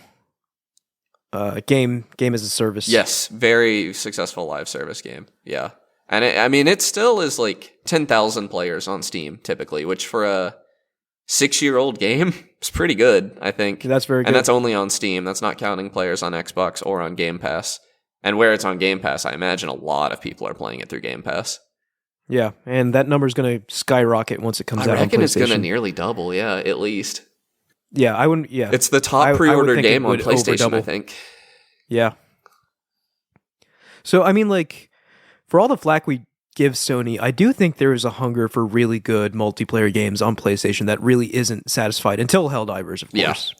game as a service. Yes, very successful live service game. Yeah. And it still is like 10,000 players on Steam, typically, which for a 6-year-old game is pretty good, I think. That's very good. And that's only on Steam. That's not counting players on Xbox or on Game Pass. And where it's on Game Pass, I imagine a lot of people are playing it through Game Pass. Yeah, and that number's going to skyrocket once it comes out on PlayStation. I reckon it's going to nearly double, yeah, at least. Yeah, I wouldn't, yeah. It's the top pre-order game on PlayStation, I think. Yeah. So, I mean, like, for all the flack we give Sony, I do think there is a hunger for really good multiplayer games on PlayStation that really isn't satisfied until Helldivers, of course.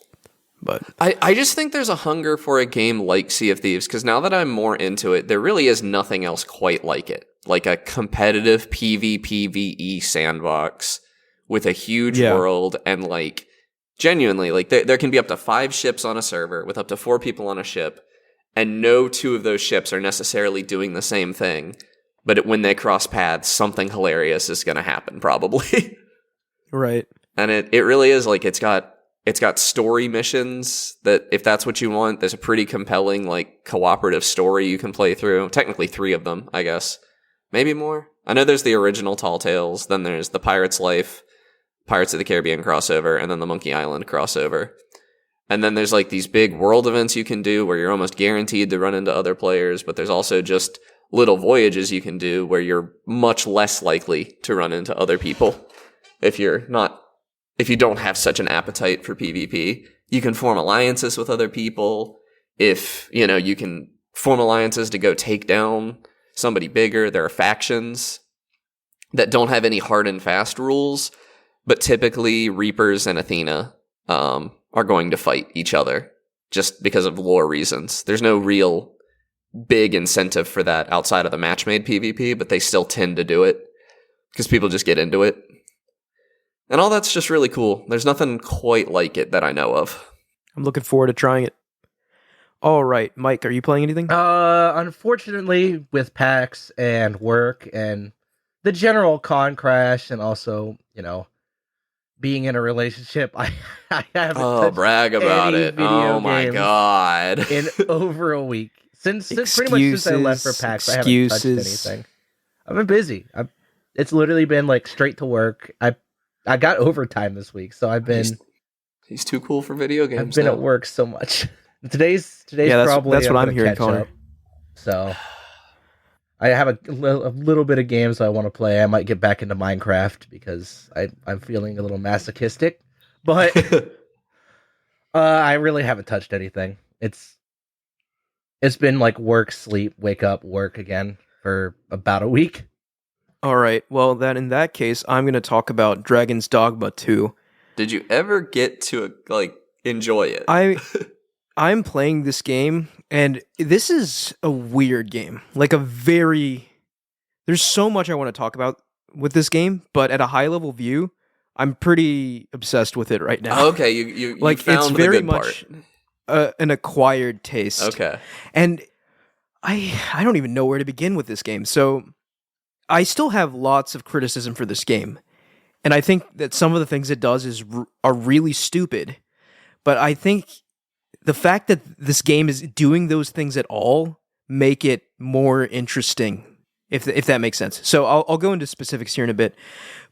But I just think there's a hunger for a game like Sea of Thieves, because now that I'm more into it, there really is nothing else quite like it. Like a competitive PvPvE sandbox with a huge world, and like genuinely, like there can be up to 5 ships on a server with up to 4 people on a ship, and no 2 of those ships are necessarily doing the same thing. But when they cross paths, something hilarious is going to happen, probably. right. And it really is like it's got story missions that, if that's what you want, there's a pretty compelling like cooperative story you can play through. Technically 3 of them, I guess. Maybe more. I know there's the original Tall Tales, then there's the Pirate's Life, Pirates of the Caribbean crossover, and then the Monkey Island crossover. And then there's like these big world events you can do where you're almost guaranteed to run into other players, but there's also just little voyages you can do where you're much less likely to run into other people. If you don't have such an appetite for PvP, you can form alliances with other people. If, you can form alliances to go take down somebody bigger. There are factions that don't have any hard and fast rules, but typically Reapers and Athena are going to fight each other just because of lore reasons. There's no real big incentive for that outside of the match-made PvP, but they still tend to do it because people just get into it. And all that's just really cool. There's nothing quite like it that I know of. I'm looking forward to trying it. All right, Mike, are you playing anything? Unfortunately, with PAX and work and the general con crash, and also, being in a relationship, I haven't brag about any it. Video Oh my games god. in over a week. Since pretty much since I left for PAX, I haven't touched anything. I've been busy. It's literally been like straight to work. I got overtime this week, so I've been. He's too cool for video games. I've been at work so much. Today's probably that's what I'm hearing, Connor. So I have a little bit of games I want to play. I might get back into Minecraft because I'm feeling a little masochistic, but I really haven't touched anything. It's been like work, sleep, wake up, work again for about a week. All right. Well, then in that case, I'm going to talk about Dragon's Dogma 2. Did you ever get to enjoy it? I'm playing this game, and this is a weird game. There's so much I want to talk about with this game, but at a high level view, I'm pretty obsessed with it right now. Okay, you found it's very the good much part. An acquired taste. Okay. And I don't even know where to begin with this game. So I still have lots of criticism for this game. And I think that some of the things it does are really stupid. But I think the fact that this game is doing those things at all make it more interesting, if that makes sense. So I'll go into specifics here in a bit.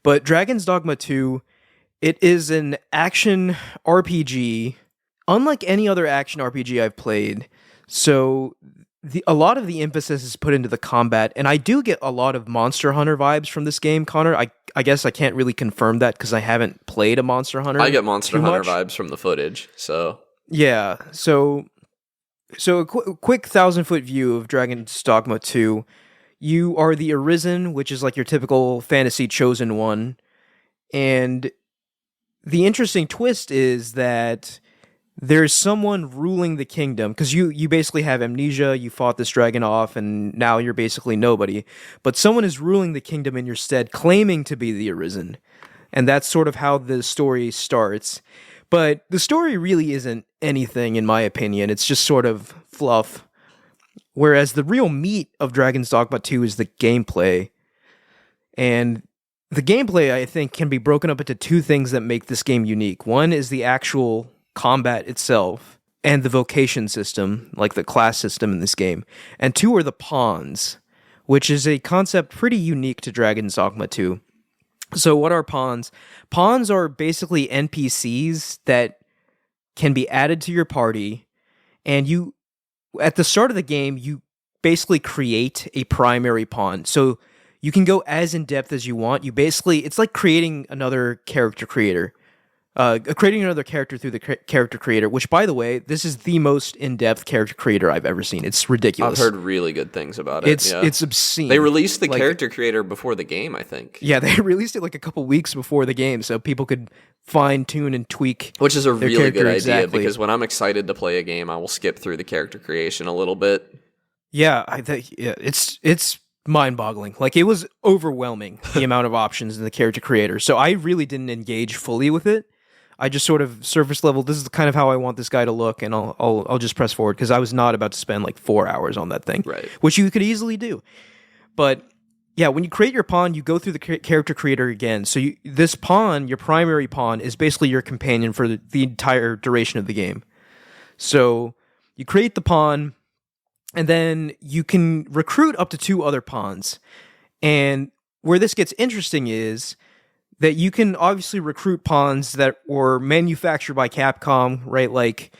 But Dragon's Dogma 2, it is an action RPG, unlike any other action RPG I've played. So a lot of the emphasis is put into the combat, and I do get a lot of Monster Hunter vibes from this game, Connor. I guess I can't really confirm that because I haven't played a Monster Hunter. I get Monster Hunter vibes from the footage, so... Yeah, so a quick 1,000-foot view of Dragon's Dogma 2. You are the Arisen, which is like your typical fantasy chosen one. And the interesting twist is that there's someone ruling the kingdom, because you basically have amnesia, you fought this dragon off, and now you're basically nobody. But someone is ruling the kingdom in your stead, claiming to be the Arisen. And that's sort of how the story starts. But the story really isn't anything, in my opinion. It's just sort of fluff. Whereas the real meat of Dragon's Dogma 2 is the gameplay. And the gameplay, I think, can be broken up into 2 things that make this game unique. One is the actual combat itself and the vocation system, like the class system in this game. And 2 are the pawns, which is a concept pretty unique to Dragon's Dogma 2. So what are pawns? Pawns are basically NPCs that can be added to your party, and you, at the start of the game, you basically create a primary pawn. So you can go as in-depth as you want. It's like creating another character creator. Creating another character through the character creator, which, by the way, this is the most in-depth character creator I've ever seen. It's ridiculous. I've heard really good things about it. It's obscene. They released the character creator before the game, I think. Yeah, they released it like a couple weeks before the game, so people could fine-tune and tweak. Which is a really good idea, exactly. because when I'm excited to play a game, I will skip through the character creation a little bit. Yeah, it's mind-boggling. Like, it was overwhelming, the amount of options in the character creator. So I really didn't engage fully with it. I just sort of surface level, this is kind of how I want this guy to look, and I'll just press forward, because I was not about to spend like 4 hours on that thing, right? Which you could easily do. But yeah, when you create your pawn, you go through the character creator again. So this pawn, your primary pawn, is basically your companion for the entire duration of the game. So you create the pawn, and then you can recruit up to 2 other pawns. And where this gets interesting is that you can obviously recruit pawns that were manufactured by Capcom, right? Like,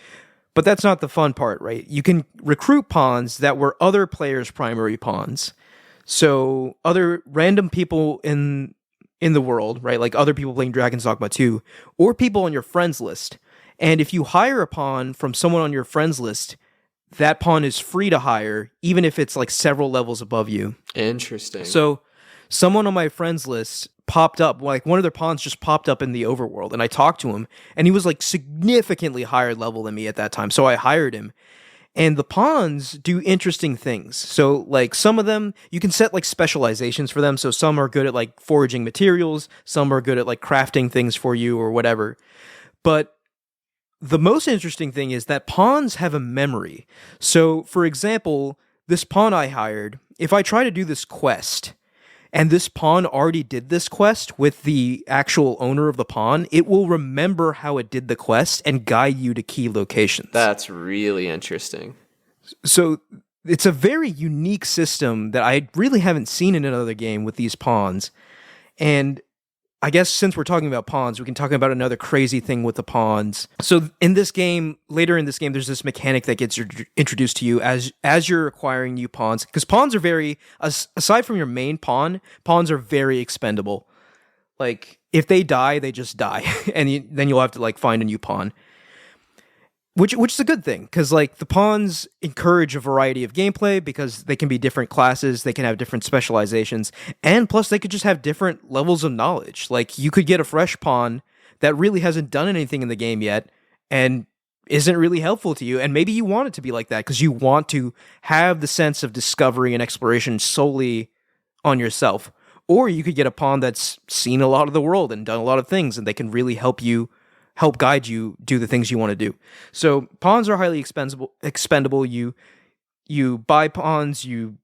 but that's not the fun part, right? You can recruit pawns that were other players' primary pawns. So other random people in the world, right? Like other people playing Dragon's Dogma 2, or people on your friends list. And if you hire a pawn from someone on your friends list, that pawn is free to hire, even if it's like several levels above you. Interesting. So someone on my friends list popped up, like one of their pawns just popped up in the overworld, and I talked to him, and he was like significantly higher level than me at that time, so I hired him. And the pawns do interesting things. So like some of them, you can set like specializations for them, so some are good at like foraging materials, some are good at like crafting things for you or whatever. But the most interesting thing is that pawns have a memory. So for example, this pawn I hired, if I try to do this quest, and this pawn already did this quest with the actual owner of the pawn, it will remember how it did the quest and guide you to key locations. That's really interesting. So it's a very unique system that I really haven't seen in another game with these pawns. And I guess since we're talking about pawns, we can talk about another crazy thing with the pawns. So in this game, later in this game, there's this mechanic that gets introduced to you as you're acquiring new pawns. Because pawns are very, aside from your main pawn, pawns are very expendable. Like, if they die, they just die. And then you'll have to, like, find a new pawn. Which is a good thing, because like the pawns encourage a variety of gameplay because they can be different classes, they can have different specializations, and plus they could just have different levels of knowledge. Like you could get a fresh pawn that really hasn't done anything in the game yet and isn't really helpful to you, and maybe you want it to be like that because you want to have the sense of discovery and exploration solely on yourself. Or you could get a pawn that's seen a lot of the world and done a lot of things, and they can really help guide you do the things you want to do. So pawns are highly expendable. You buy pawns, you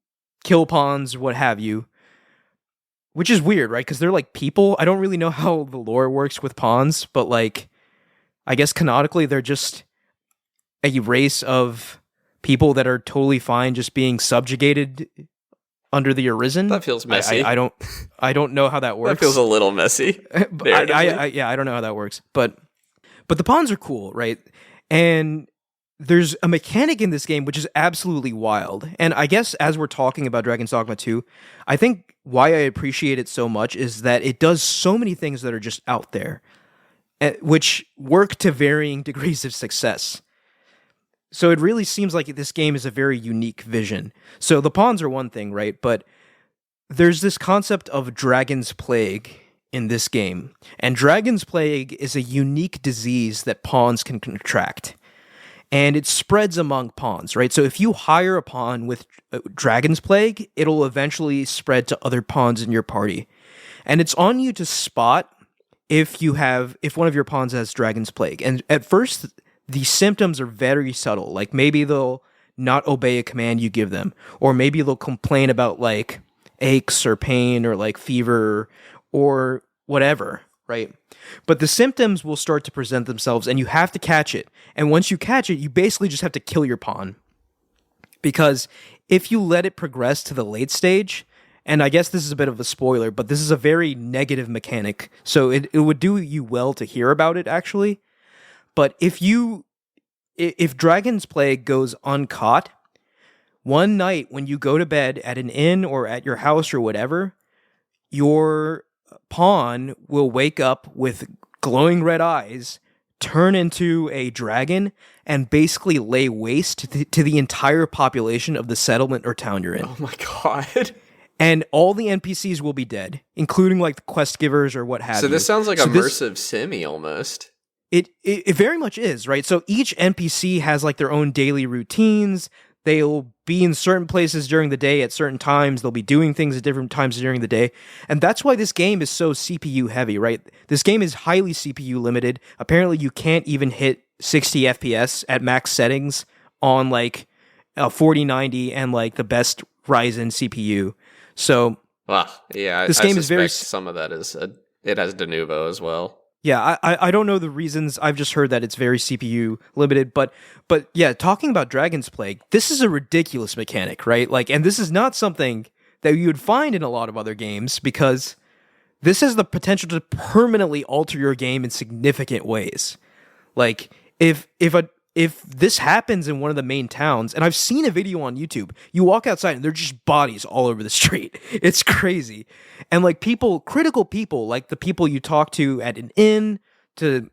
kill pawns, what have you. Which is weird, right? Because they're like people. I don't really know how the lore works with pawns, but like, I guess canonically they're just a race of people that are totally fine just being subjugated under the Arisen. That feels messy. I don't know how that works. That feels a little messy. I don't know how that works, but the pawns are cool, right? And there's a mechanic in this game which is absolutely wild. And I guess as we're talking about Dragon's Dogma 2, I think why I appreciate it so much is that it does so many things that are just out there, which work to varying degrees of success. So it really seems like this game is a very unique vision. So the pawns are one thing, right? But there's this concept of Dragon's Plague in this game. And Dragon's Plague is a unique disease that pawns can contract. And it spreads among pawns, right? So if you hire a pawn with Dragon's Plague, it'll eventually spread to other pawns in your party. And it's on you to spot if one of your pawns has Dragon's Plague. And at first, the symptoms are very subtle. Like maybe they'll not obey a command you give them, or maybe they'll complain about like aches or pain or like fever or whatever, right? But the symptoms will start to present themselves and you have to catch it. And once you catch it, you basically just have to kill your pawn. Because if you let it progress to the late stage, and I guess this is a bit of a spoiler, but this is a very negative mechanic, so it would do you well to hear about it actually. But if Dragon's Plague goes uncaught, one night when you go to bed at an inn or at your house or whatever, your pawn will wake up with glowing red eyes, turn into a dragon, and basically lay waste to the entire population of the settlement or town you're in. Oh my god. And all the NPCs will be dead, including like the quest givers or what have you. So this sounds like immersive simi almost. It very much is, right? So each NPC has like their own daily routines. They'll be in certain places during the day at certain times. They'll be doing things at different times during the day. And that's why this game is so CPU heavy, right? This game is highly CPU limited. Apparently you can't even hit 60 FPS at max settings on like a 4090 and like the best Ryzen CPU. So yeah, this game is very... some of that is it has de novo as well. Yeah, I don't know the reasons. I've just heard that it's very CPU limited. But yeah, talking about Dragon's Plague, this is a ridiculous mechanic, right? Like, and this is not something that you would find in a lot of other games, because this has the potential to permanently alter your game in significant ways. Like, if this happens in one of the main towns, and I've seen a video on YouTube, you walk outside and there's just bodies all over the street. It's crazy. And like critical people, like the people you talk to at an inn to,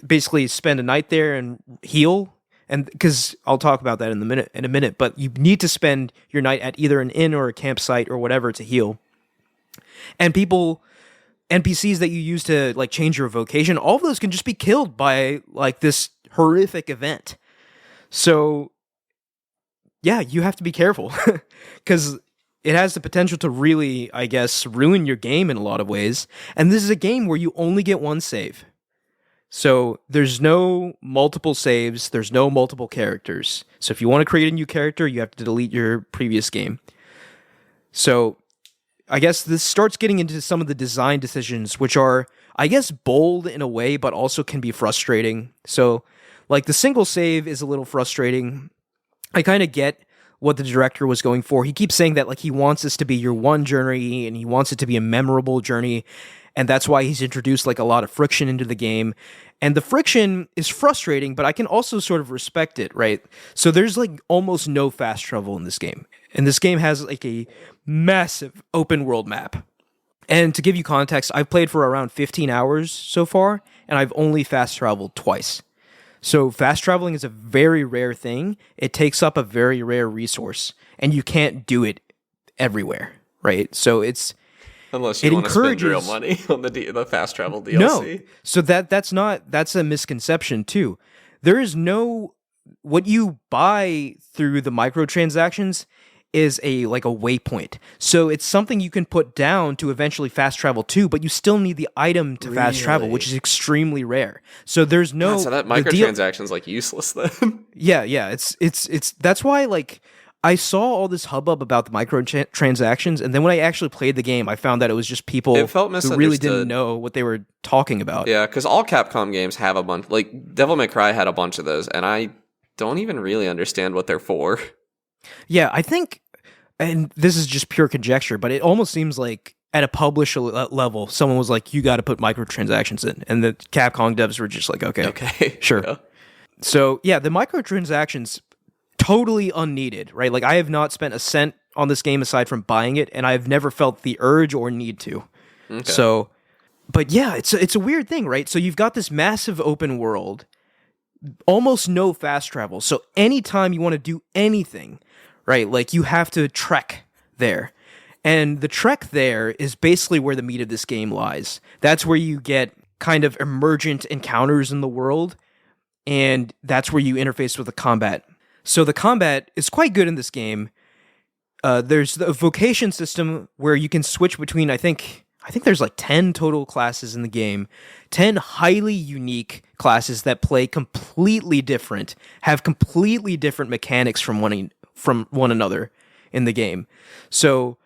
basically spend a night there and heal. And because I'll talk about that in a minute, but you need to spend your night at either an inn or a campsite or whatever to heal. And NPCs that you use to like change your vocation, all of those can just be killed by like this horrific event. So yeah, you have to be careful because it has the potential to really, I guess, ruin your game in a lot of ways. And this is a game where you only get one save. So there's no multiple saves, there's no multiple characters. So if you want to create a new character, you have to delete your previous game. So I guess this starts getting into some of the design decisions, which are, I guess, bold in a way, but also can be frustrating. So, like, the single save is a little frustrating. I kind of get what the director was going for. He keeps saying that, like, he wants this to be your one journey, and he wants it to be a memorable journey, and that's why he's introduced, like, a lot of friction into the game. And the friction is frustrating, but I can also sort of respect it, right? So there's, like, almost no fast travel in this game. And this game has, like, a massive open world map. And to give you context, I've played for around 15 hours so far, and I've only fast traveled twice. So fast traveling is a very rare thing. It takes up a very rare resource, and you can't do it everywhere, right? So unless you want to spend real money on the fast travel DLC. No, so that's a misconception too. There is no, what you buy through the microtransactions is a waypoint. So it's something you can put down to eventually fast travel to, but you still need the item to fast travel, which is extremely rare. So there's no... so that microtransaction's like useless then? Yeah. It's that's why, like, I saw all this hubbub about the microtransactions, and then when I actually played the game, I found that it was just people who really didn't know what they were talking about. Yeah, because all Capcom games have a bunch. Like, Devil May Cry had a bunch of those, and I don't even really understand what they're for. Yeah, I think, and this is just pure conjecture, but it almost seems like at a publisher level, someone was like, you got to put microtransactions in. And the Capcom devs were just like, okay, sure. Yeah. So, yeah, the microtransactions, totally unneeded, right? Like, I have not spent a cent on this game aside from buying it, and I've never felt the urge or need to. Okay. So, but yeah, it's a weird thing, right? So you've got this massive open world, almost no fast travel. So anytime you want to do anything, right, like, you have to trek there. And the trek there is basically where the meat of this game lies. That's where you get kind of emergent encounters in the world, and that's where you interface with the combat. So the combat is quite good in this game. There's the vocation system where you can switch between, I think there's like 10 total classes in the game, 10 highly unique classes that play completely different, have completely different mechanics from one another in the game. So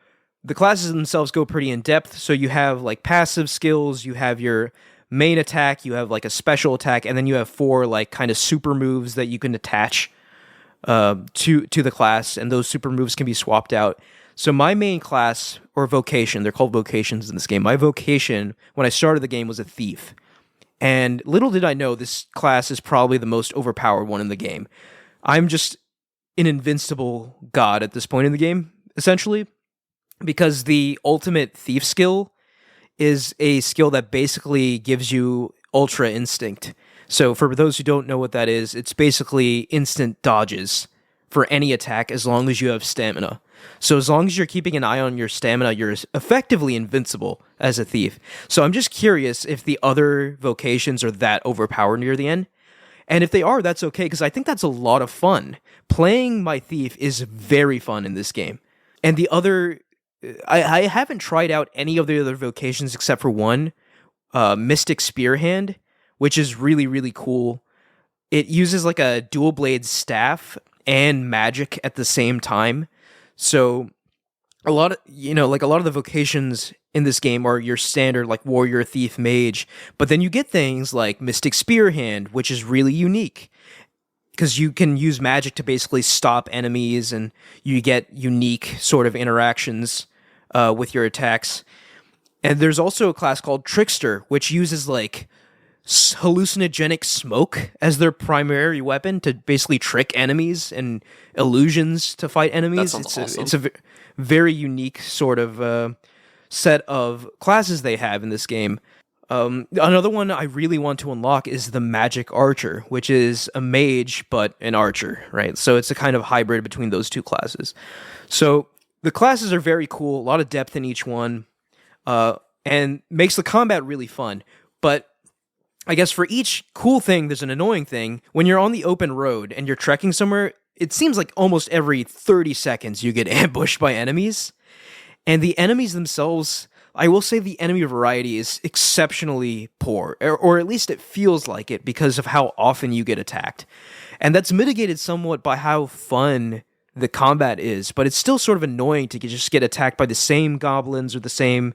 the classes themselves go pretty in depth. So you have like passive skills, you have your main attack, you have like a special attack, and then you have 4 like kind of super moves that you can attach to the class, and those super moves can be swapped out. So my main class, or vocation, they're called vocations in this game. My vocation, when I started the game, was a thief. And little did I know, this class is probably the most overpowered one in the game. I'm just an invincible god at this point in the game, essentially, because the ultimate thief skill is a skill that basically gives you Ultra Instinct. So for those who don't know what that is, it's basically instant dodges for any attack as long as you have stamina. So as long as you're keeping an eye on your stamina, you're effectively invincible as a thief. So I'm just curious if the other vocations are that overpowered near the end. And if they are, that's okay, because I think that's a lot of fun. Playing my thief is very fun in this game. And the other... I haven't tried out any of the other vocations except for one, Mystic Spearhand, which is really, really cool. It uses like a dual blade staff and magic at the same time. So a lot of the vocations in this game are your standard like warrior, thief, mage, but then you get things like Mystic Spearhand, which is really unique because you can use magic to basically stop enemies, and you get unique sort of interactions with your attacks. And there's also a class called Trickster, which uses like hallucinogenic smoke as their primary weapon to basically trick enemies and illusions to fight enemies. It's a very unique sort of set of classes they have in this game. Another one I really want to unlock is the Magic Archer, which is a mage but an archer, right? So it's a kind of hybrid between those two classes. So the classes are very cool, a lot of depth in each one, and makes the combat really fun. But I guess for each cool thing, there's an annoying thing. When you're on the open road and you're trekking somewhere, it seems like almost every 30 seconds you get ambushed by enemies. And the enemies themselves, I will say the enemy variety is exceptionally poor, or at least it feels like it because of how often you get attacked. And that's mitigated somewhat by how fun the combat is, but it's still sort of annoying to just get attacked by the same goblins or the same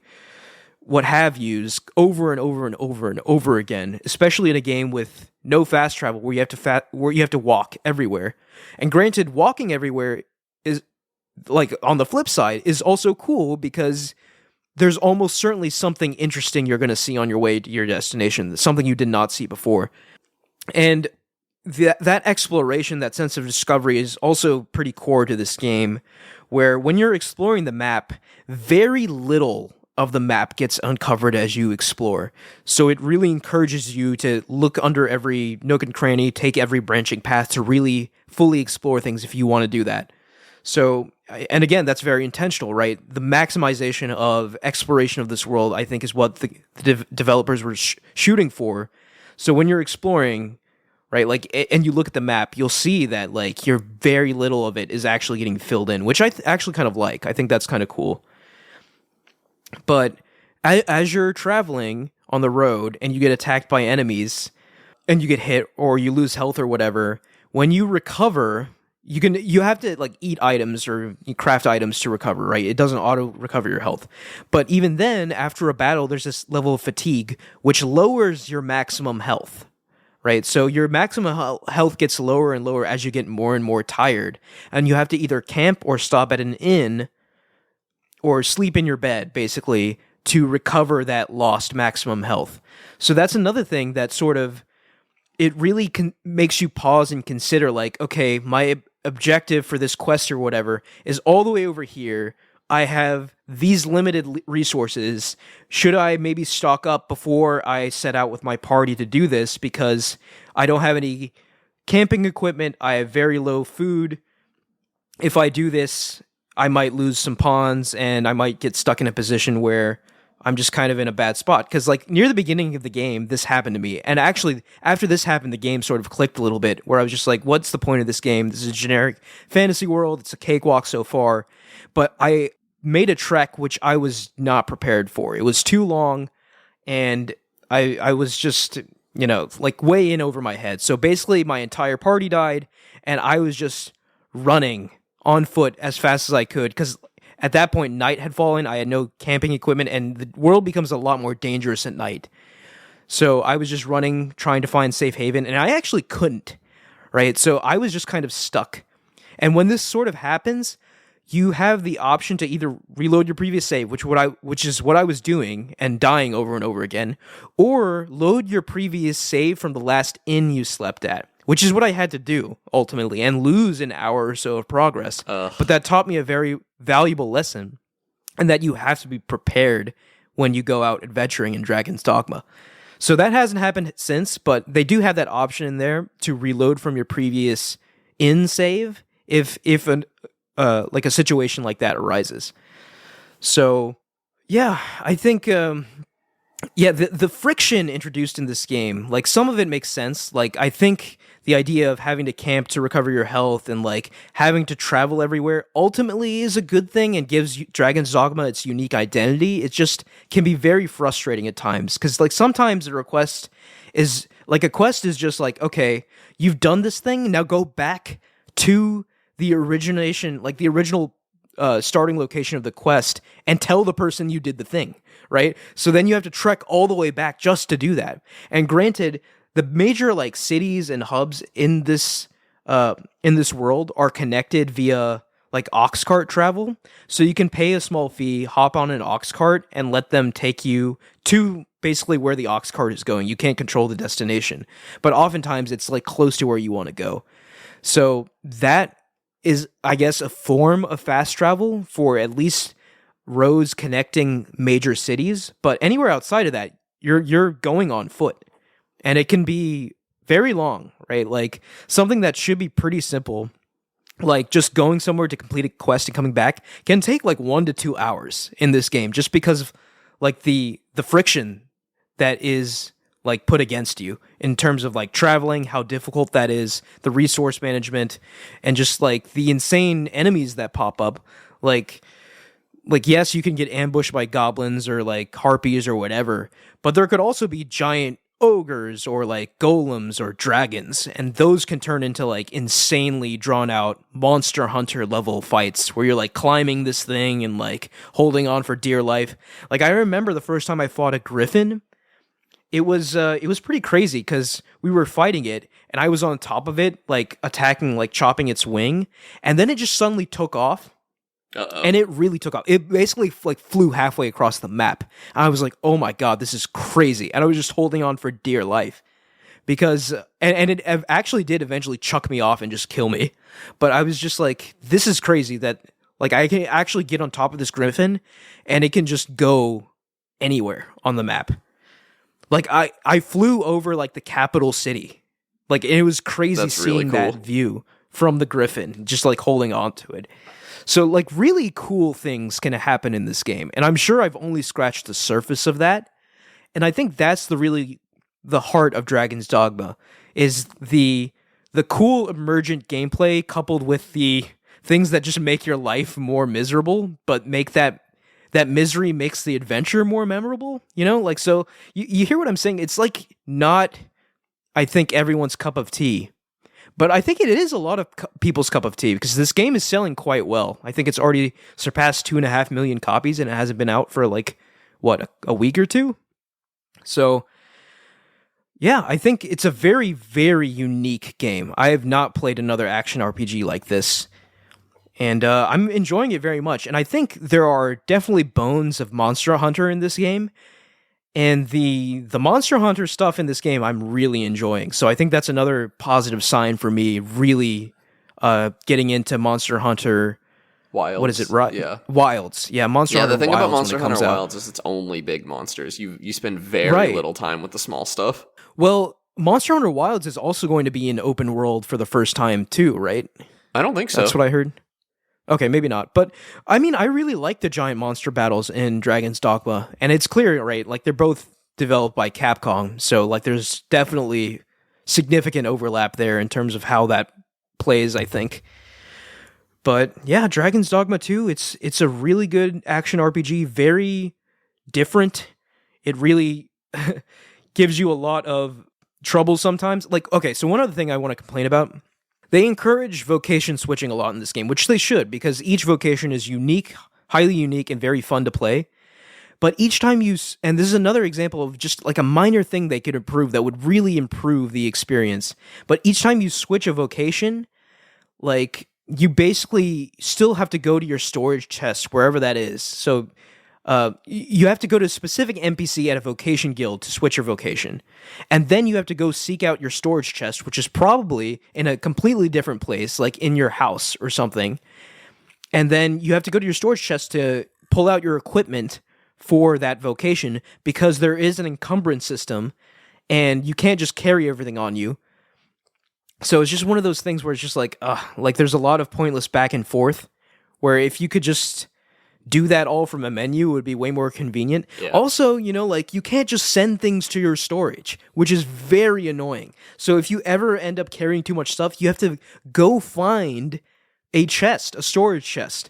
what have yous over and over and over and over again, especially in a game with no fast travel where you have to walk everywhere. And granted, walking everywhere is, like, on the flip side, is also cool because there's almost certainly something interesting you're going to see on your way to your destination, something you did not see before. And that exploration, that sense of discovery is also pretty core to this game, where when you're exploring the map, very little of the map gets uncovered as you explore. So it really encourages you to look under every nook and cranny, take every branching path to really fully explore things if you want to do that. So, and again, that's very intentional, right? The maximization of exploration of this world, I think, is what the developers were shooting for. So when you're exploring, right, like, and you look at the map, you'll see that, like, your very little of it is actually getting filled in, which I actually kind of like. I think that's kind of cool. But as you're traveling on the road and you get attacked by enemies and you get hit or you lose health or whatever, when you recover, you have to like eat items or craft items to recover, right? It doesn't auto recover your health. But even then, after a battle, there's this level of fatigue which lowers your maximum health, right? So your maximum health gets lower and lower as you get more and more tired, and you have to either camp or stop at an inn or sleep in your bed, basically, to recover that lost maximum health. So that's another thing that sort of, it really makes you pause and consider, like, okay, my objective for this quest or whatever is all the way over here. I have these limited resources. Should I maybe stock up before I set out with my party to do this? Because I don't have any camping equipment. I have very low food. If I do this, I might lose some pawns, and I might get stuck in a position where I'm just kind of in a bad spot. Because, like, near the beginning of the game, this happened to me. And actually, after this happened, the game sort of clicked a little bit, where I was just like, what's the point of this game? This is a generic fantasy world. It's a cakewalk so far. But I made a trek which I was not prepared for. It was too long, and I was just, like, way in over my head. So basically, my entire party died, and I was just running on foot as fast as I could, because at that point night had fallen. I had no camping equipment, and the world becomes a lot more dangerous at night. So I was just running, trying to find safe haven, and I actually couldn't, right? So I was just kind of stuck. And when this sort of happens, you have the option to either reload your previous save, which is what I was doing and dying over and over again, or load your previous save from the last inn you slept at, which is what I had to do, ultimately, and lose an hour or so of progress. But that taught me a very valuable lesson, and that you have to be prepared when you go out adventuring in Dragon's Dogma. So that hasn't happened since, but they do have that option in there to reload from your previous in save if an like a situation like that arises. So yeah, I think the friction introduced in this game, like some of it makes sense. Like I think the idea of having to camp to recover your health and like having to travel everywhere ultimately is a good thing and gives Dragon's Dogma its unique identity. It just can be very frustrating at times because like sometimes a quest is just like, okay, you've done this thing, now go back to the original starting location of the quest and tell the person you did the thing, right? So then you have to trek all the way back just to do that. And granted, the major like cities and hubs in this world are connected via like ox cart travel. So you can pay a small fee, hop on an ox cart, and let them take you to basically where the ox cart is going. You can't control the destination, but oftentimes it's like close to where you want to go. So that is, I guess, a form of fast travel for at least roads connecting major cities. But anywhere outside of that, you're going on foot. And it can be very long, right? Like something that should be pretty simple, like just going somewhere to complete a quest and coming back, can take like 1 to 2 hours in this game just because of like the friction that is like put against you in terms of like traveling, how difficult that is, the resource management, and just like the insane enemies that pop up. Like yes, you can get ambushed by goblins or like harpies or whatever, but there could also be giant ogres or like golems or dragons, and those can turn into like insanely drawn out Monster Hunter level fights where you're like climbing this thing and like holding on for dear life. Like I remember the first time I fought a griffin, it was pretty crazy because we were fighting it and I was on top of it like attacking, like chopping its wing, and then it just suddenly took off. And it really took off. It basically like flew halfway across the map. And I was like, oh my God, this is crazy. And I was just holding on for dear life because, and it actually did eventually chuck me off and just kill me. But I was just like, this is crazy that like I can actually get on top of this griffin and it can just go anywhere on the map. Like I flew over like the capital city. Like it was crazy. That's seeing really cool. That view from the griffin, just like holding on to it. So, like, really cool things can happen in this game. And I'm sure I've only scratched the surface of that. And I think that's the heart of Dragon's Dogma, is the cool emergent gameplay coupled with the things that just make your life more miserable, but make that misery makes the adventure more memorable. You know, like, so you hear what I'm saying? It's like not, I think, everyone's cup of tea. But I think it is a lot of people's cup of tea because this game is selling quite well. I think it's already surpassed 2.5 million copies and it hasn't been out for like, what, a week or two? So, yeah, I think it's a very, very unique game. I have not played another action RPG like this. And I'm enjoying it very much. And I think there are definitely bones of Monster Hunter in this game. And the Monster Hunter stuff in this game, I'm really enjoying. So I think that's another positive sign for me, really getting into Monster Hunter. Wilds. What is it? Right? Yeah. Wilds. Yeah, Monster Hunter Wilds. Yeah, the thing about Monster Hunter Wilds is it's only big monsters. You spend very little time with the small stuff. Well, Monster Hunter Wilds is also going to be in open world for the first time too, right? I don't think so. That's what I heard. Okay, maybe not. But, I mean, I really like the giant monster battles in Dragon's Dogma. And it's clear, right? Like, they're both developed by Capcom. So, like, there's definitely significant overlap there in terms of how that plays, I think. But, yeah, Dragon's Dogma 2, it's a really good action RPG. Very different. It really gives you a lot of trouble sometimes. Like, okay, so one other thing I want to complain about. They encourage vocation switching a lot in this game, which they should, because each vocation is unique, highly unique, and very fun to play. But each time and this is another example of just like a minor thing they could improve that would really improve the experience. But each time you switch a vocation, like, you basically still have to go to your storage chest, wherever that is. So you have to go to a specific NPC at a vocation guild to switch your vocation. And then you have to go seek out your storage chest, which is probably in a completely different place, like in your house or something. And then you have to go to your storage chest to pull out your equipment for that vocation because there is an encumbrance system and you can't just carry everything on you. So it's just one of those things where it's just like there's a lot of pointless back and forth where if you could just do that all from a menu, it would be way more convenient. Yeah. Also, you can't just send things to your storage, which is very annoying. So if you ever end up carrying too much stuff, you have to go find a storage chest.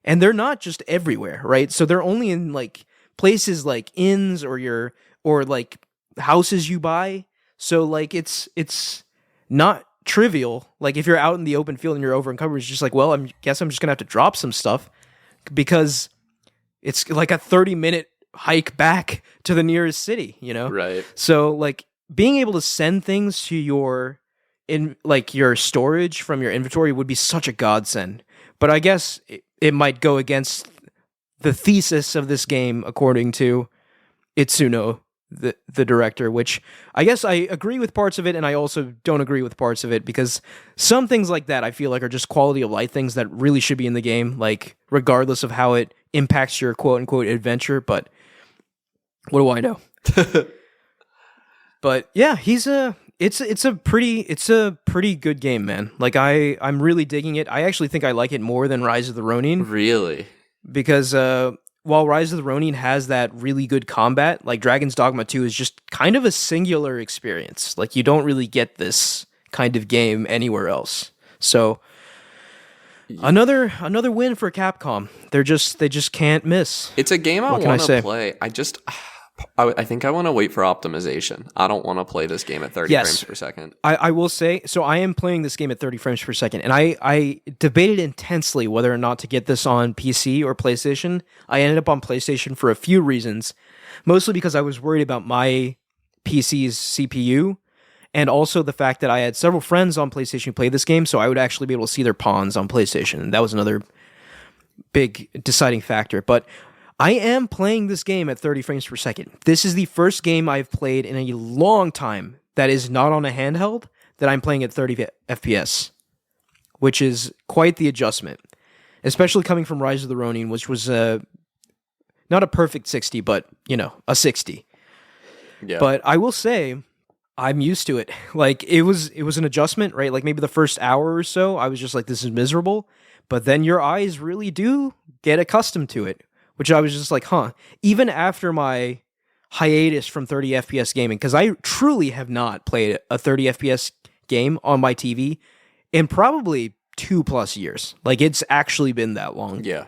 And they're not just everywhere, right? So they're only in like places like inns or like houses you buy. So like it's not trivial. Like if you're out in the open field and you're over encumbered, it's just like, well, guess I'm just gonna have to drop some stuff because it's like a 30-minute hike back to the nearest city, Right. So like being able to send things to your storage from your inventory would be such a godsend. But I guess it might go against the thesis of this game, according to Itsuno, the director, which I guess I agree with parts of it, and I also don't agree with parts of it, because some things like that I feel like are just quality of life things that really should be in the game, like regardless of how it impacts your quote-unquote adventure, but what do I know? But yeah, it's a pretty good game, man. Like I'm really digging it. I actually think I like it more than Rise of the Ronin. Really? Because while Rise of the Ronin has that really good combat, like Dragon's Dogma 2 is just kind of a singular experience. Like you don't really get this kind of game anywhere else. So another win for Capcom. They just can't miss. It's a game I want to play. I think I want to wait for optimization. I don't want to play this game at 30 frames per second. I will say, so I am playing this game at 30 frames per second, and I debated intensely whether or not to get this on PC or PlayStation. I ended up on PlayStation for a few reasons, mostly because I was worried about my PC's CPU, and also the fact that I had several friends on PlayStation who played this game, so I would actually be able to see their pawns on PlayStation, and that was another big deciding factor. But I am playing this game at 30 frames per second. This is the first game I've played in a long time that is not on a handheld that I'm playing at 30 FPS, which is quite the adjustment, especially coming from Rise of the Ronin, which was not a perfect 60, but, a 60. Yeah. But I will say I'm used to it. Like, it was an adjustment, right? Like, maybe the first hour or so, I was just like, this is miserable. But then your eyes really do get accustomed to it, which I was just like, even after my hiatus from 30 FPS gaming, because I truly have not played a 30 FPS game on my TV in probably 2+ years. Like, it's actually been that long. Yeah.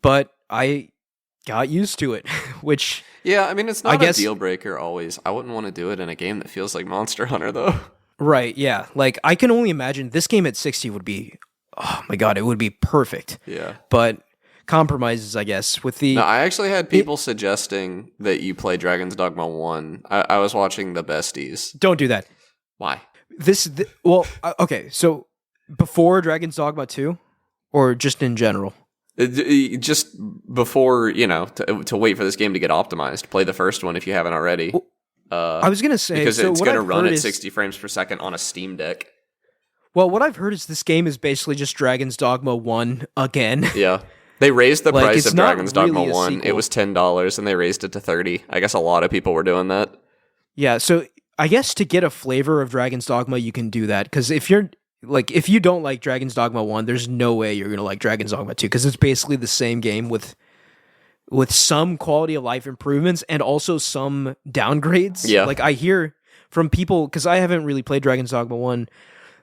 But I got used to it, which... Yeah, I mean, it's not a deal breaker always. I wouldn't want to do it in a game that feels like Monster Hunter, though. Right, yeah. Like, I can only imagine this game at 60 would be... Oh, my God, it would be perfect. Yeah. But... compromises, I guess, with the... No, I actually had people suggesting that you play Dragon's Dogma 1. I was watching the besties. Don't do that. Why? Okay, so before Dragon's Dogma 2, or just in general? Just before, to wait for this game to get optimized. Play the first one if you haven't already. I was going to say... Because it's going to run at 60 frames per second on a Steam Deck. Well, what I've heard is this game is basically just Dragon's Dogma 1 again. Yeah. They raised the price of Dragon's Dogma 1. Sequel. It was $10, and they raised it to $30. I guess a lot of people were doing that. Yeah, so I guess to get a flavor of Dragon's Dogma, you can do that. Because if you don't like Dragon's Dogma 1, there's no way you're going to like Dragon's Dogma 2, because it's basically the same game with some quality of life improvements and also some downgrades. Yeah. Like, I hear from people, because I haven't really played Dragon's Dogma 1,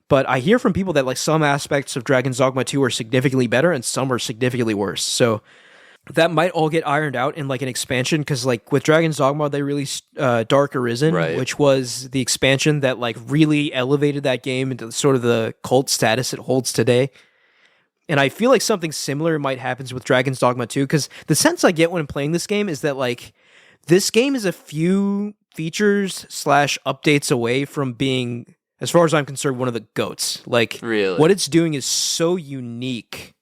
but I hear from people that like some aspects of Dragon's Dogma 2 are significantly better and some are significantly worse. So that might all get ironed out in like an expansion, because like with Dragon's Dogma, they released Dark Arisen, right, which was the expansion that like really elevated that game into sort of the cult status it holds today. And I feel like something similar might happen with Dragon's Dogma 2, because the sense I get when I'm playing this game is that like this game is a few features / updates away from being, as far as I'm concerned, one of the GOATs. Like, really? What it's doing is so unique.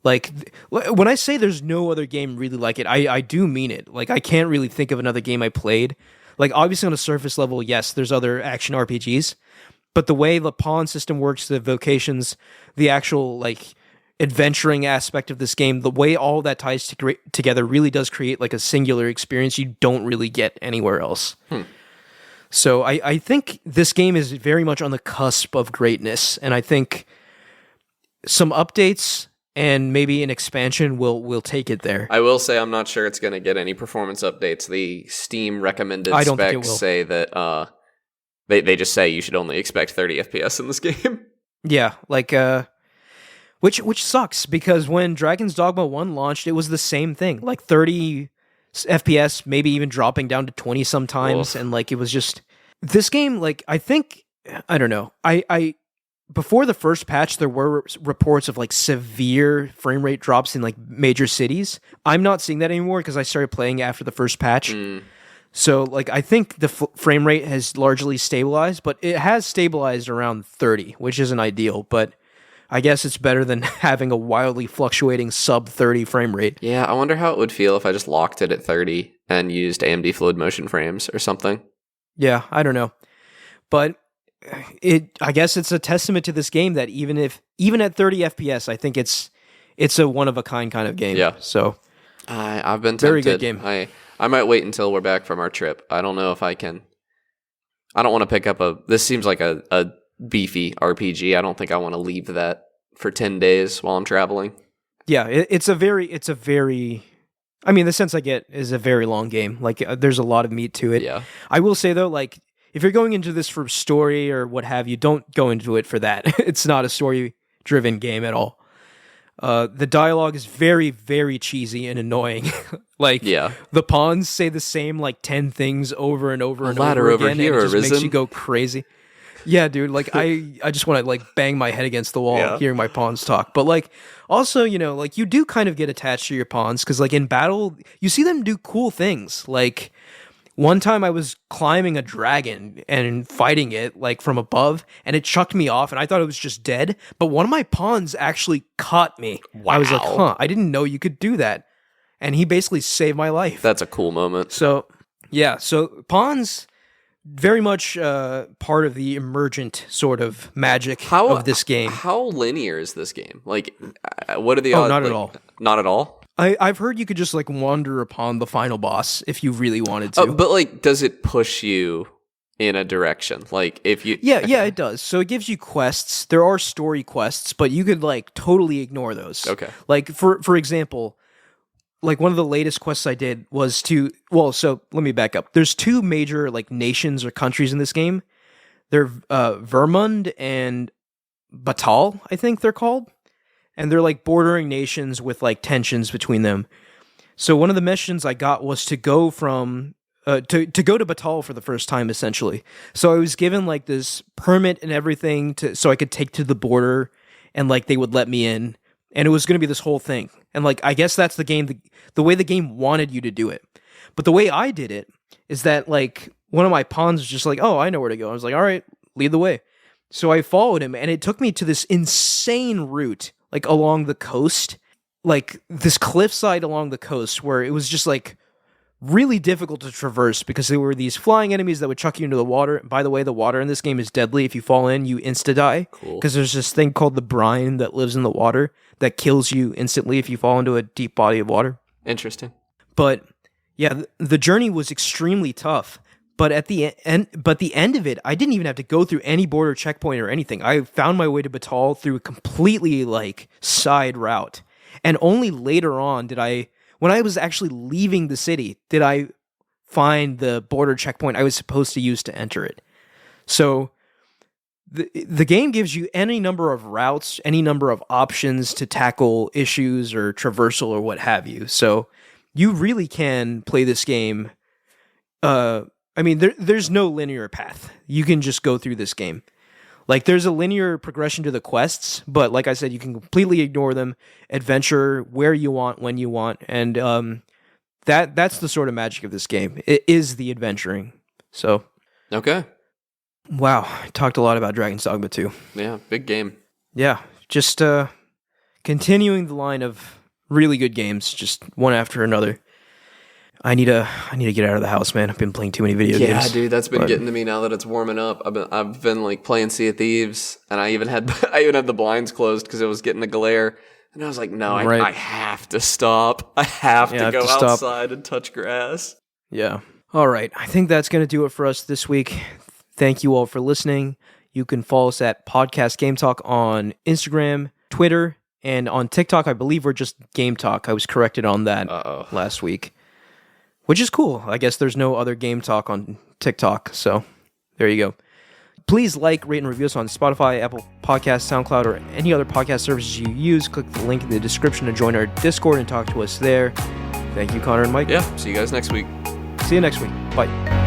Like, when I say there's no other game really like it, I do mean it. Like, I can't really think of another game I played. Like, obviously on a surface level, yes, there's other action RPGs, but the way the pawn system works, the vocations, the actual, like, adventuring aspect of this game, the way all that ties together really does create like a singular experience you don't really get anywhere else. So I think this game is very much on the cusp of greatness, and I think some updates and maybe an expansion will take it there. I will say I'm not sure it's going to get any performance updates. The Steam recommended I don't think it specs will. say that they just say you should only expect 30 FPS in this game. Yeah, like which sucks because when Dragon's Dogma 1 launched, it was the same thing. Like 30 FPS, maybe even dropping down to 20 sometimes. Oof. And like it was just this game, like I think I don't know. I before the first patch there were reports of like severe frame rate drops in like major cities. I'm not seeing that anymore because I started playing after the first patch. So like I think the frame rate has largely stabilized, but it has stabilized around 30, which isn't ideal, but I guess it's better than having a wildly fluctuating sub 30 frame rate. Yeah, I wonder how it would feel if I just locked it at 30 and used AMD Fluid Motion frames or something. Yeah, I don't know. But I guess it's a testament to this game that even at 30 FPS, I think it's a one of a kind of game. Yeah. So I've been tempted. Very good game. I might wait until we're back from our trip. I don't know if I can. I don't want to pick up this seems like a beefy RPG. I don't think I want to leave that for 10 days while I'm traveling. Yeah, it's a very I mean, the sense I get is a very long game. Like there's a lot of meat to it. Yeah. I will say though, like if you're going into this for story or what have you, don't go into it for that. It's not a story driven game at all. The dialogue is very, very cheesy and annoying. Like, the pawns say the same like 10 things over and over and over again, here, and it just arisen. makes you go crazy. Yeah, dude. Like, I just want to like bang my head against the wall hearing my pawns talk. But like, also, you know, like you do kind of get attached to your pawns because like in battle, you see them do cool things. Like one time I was climbing a dragon and fighting it like from above, and it chucked me off, and I thought it was just dead. But one of my pawns actually caught me. Wow. I was like, huh, I didn't know you could do that. And he basically saved my life. That's a cool moment. So, yeah, so pawns, very much part of the emergent sort of magic of this game. How linear is this game? Like, what are the odds? Not like, at all. Not at all? I've heard you could just like wander upon the final boss if you really wanted to. But like, does it push you in a direction? Like, if you... Yeah, it does. So it gives you quests. There are story quests, but you could like totally ignore those. Okay. Like, for example... Like one of the latest quests I did was so let me back up. There's two major like nations or countries in this game. They're Vermund and Batal, I think they're called. And they're like bordering nations with like tensions between them. So one of the missions I got was to go from to go to Batal for the first time essentially. So I was given like this permit and everything so I could take to the border and like they would let me in. And it was going to be this whole thing. And like, I guess that's the game, the way the game wanted you to do it. But the way I did it is that like one of my pawns was just like, oh, I know where to go. I was like, all right, lead the way. So I followed him and it took me to this insane route, like along the coast, like this cliffside along the coast where it was just like really difficult to traverse because there were these flying enemies that would chuck you into the water. By the way, the water in this game is deadly. If you fall in, you insta-die. Cool. Because there's this thing called the brine that lives in the water that kills you instantly if you fall into a deep body of water. Interesting. But yeah, the journey was extremely tough. But at the end of it, I didn't even have to go through any border checkpoint or anything. I found my way to Batal through a completely like side route. And only later on when I was actually leaving the city, did I find the border checkpoint I was supposed to use to enter it. So the game gives you any number of routes, any number of options to tackle issues or traversal or what have you. So you really can play this game. I mean, there's no linear path. You can just go through this game. Like, there's a linear progression to the quests, but like I said, you can completely ignore them, adventure where you want, when you want, and that's the sort of magic of this game. It is the adventuring. So, okay. Wow, I talked a lot about Dragon's Dogma 2. Yeah, big game. Yeah, just continuing the line of really good games, just one after another. I need to get out of the house, man. I've been playing too many video games. Yeah, dude, that's been getting to me now that it's warming up. I've been like playing Sea of Thieves, and I even had the blinds closed because it was getting a glare. And I was like, no, Right. I have to stop. I have Yeah, to I have go to stop. outside and touch grass. Yeah. All right. I think that's going to do it for us this week. Thank you all for listening. You can follow us at Podcast Game Talk on Instagram, Twitter, and on TikTok. I believe we're just Game Talk. I was corrected on that last week, which is cool. I guess there's no other Game Talk on TikTok. So there you go. Please like, rate, and review us on Spotify, Apple Podcasts, SoundCloud, or any other podcast services you use. Click the link in the description to join our Discord and talk to us there. Thank you, Connor and Mike. Yeah, see you guys next week. See you next week. Bye.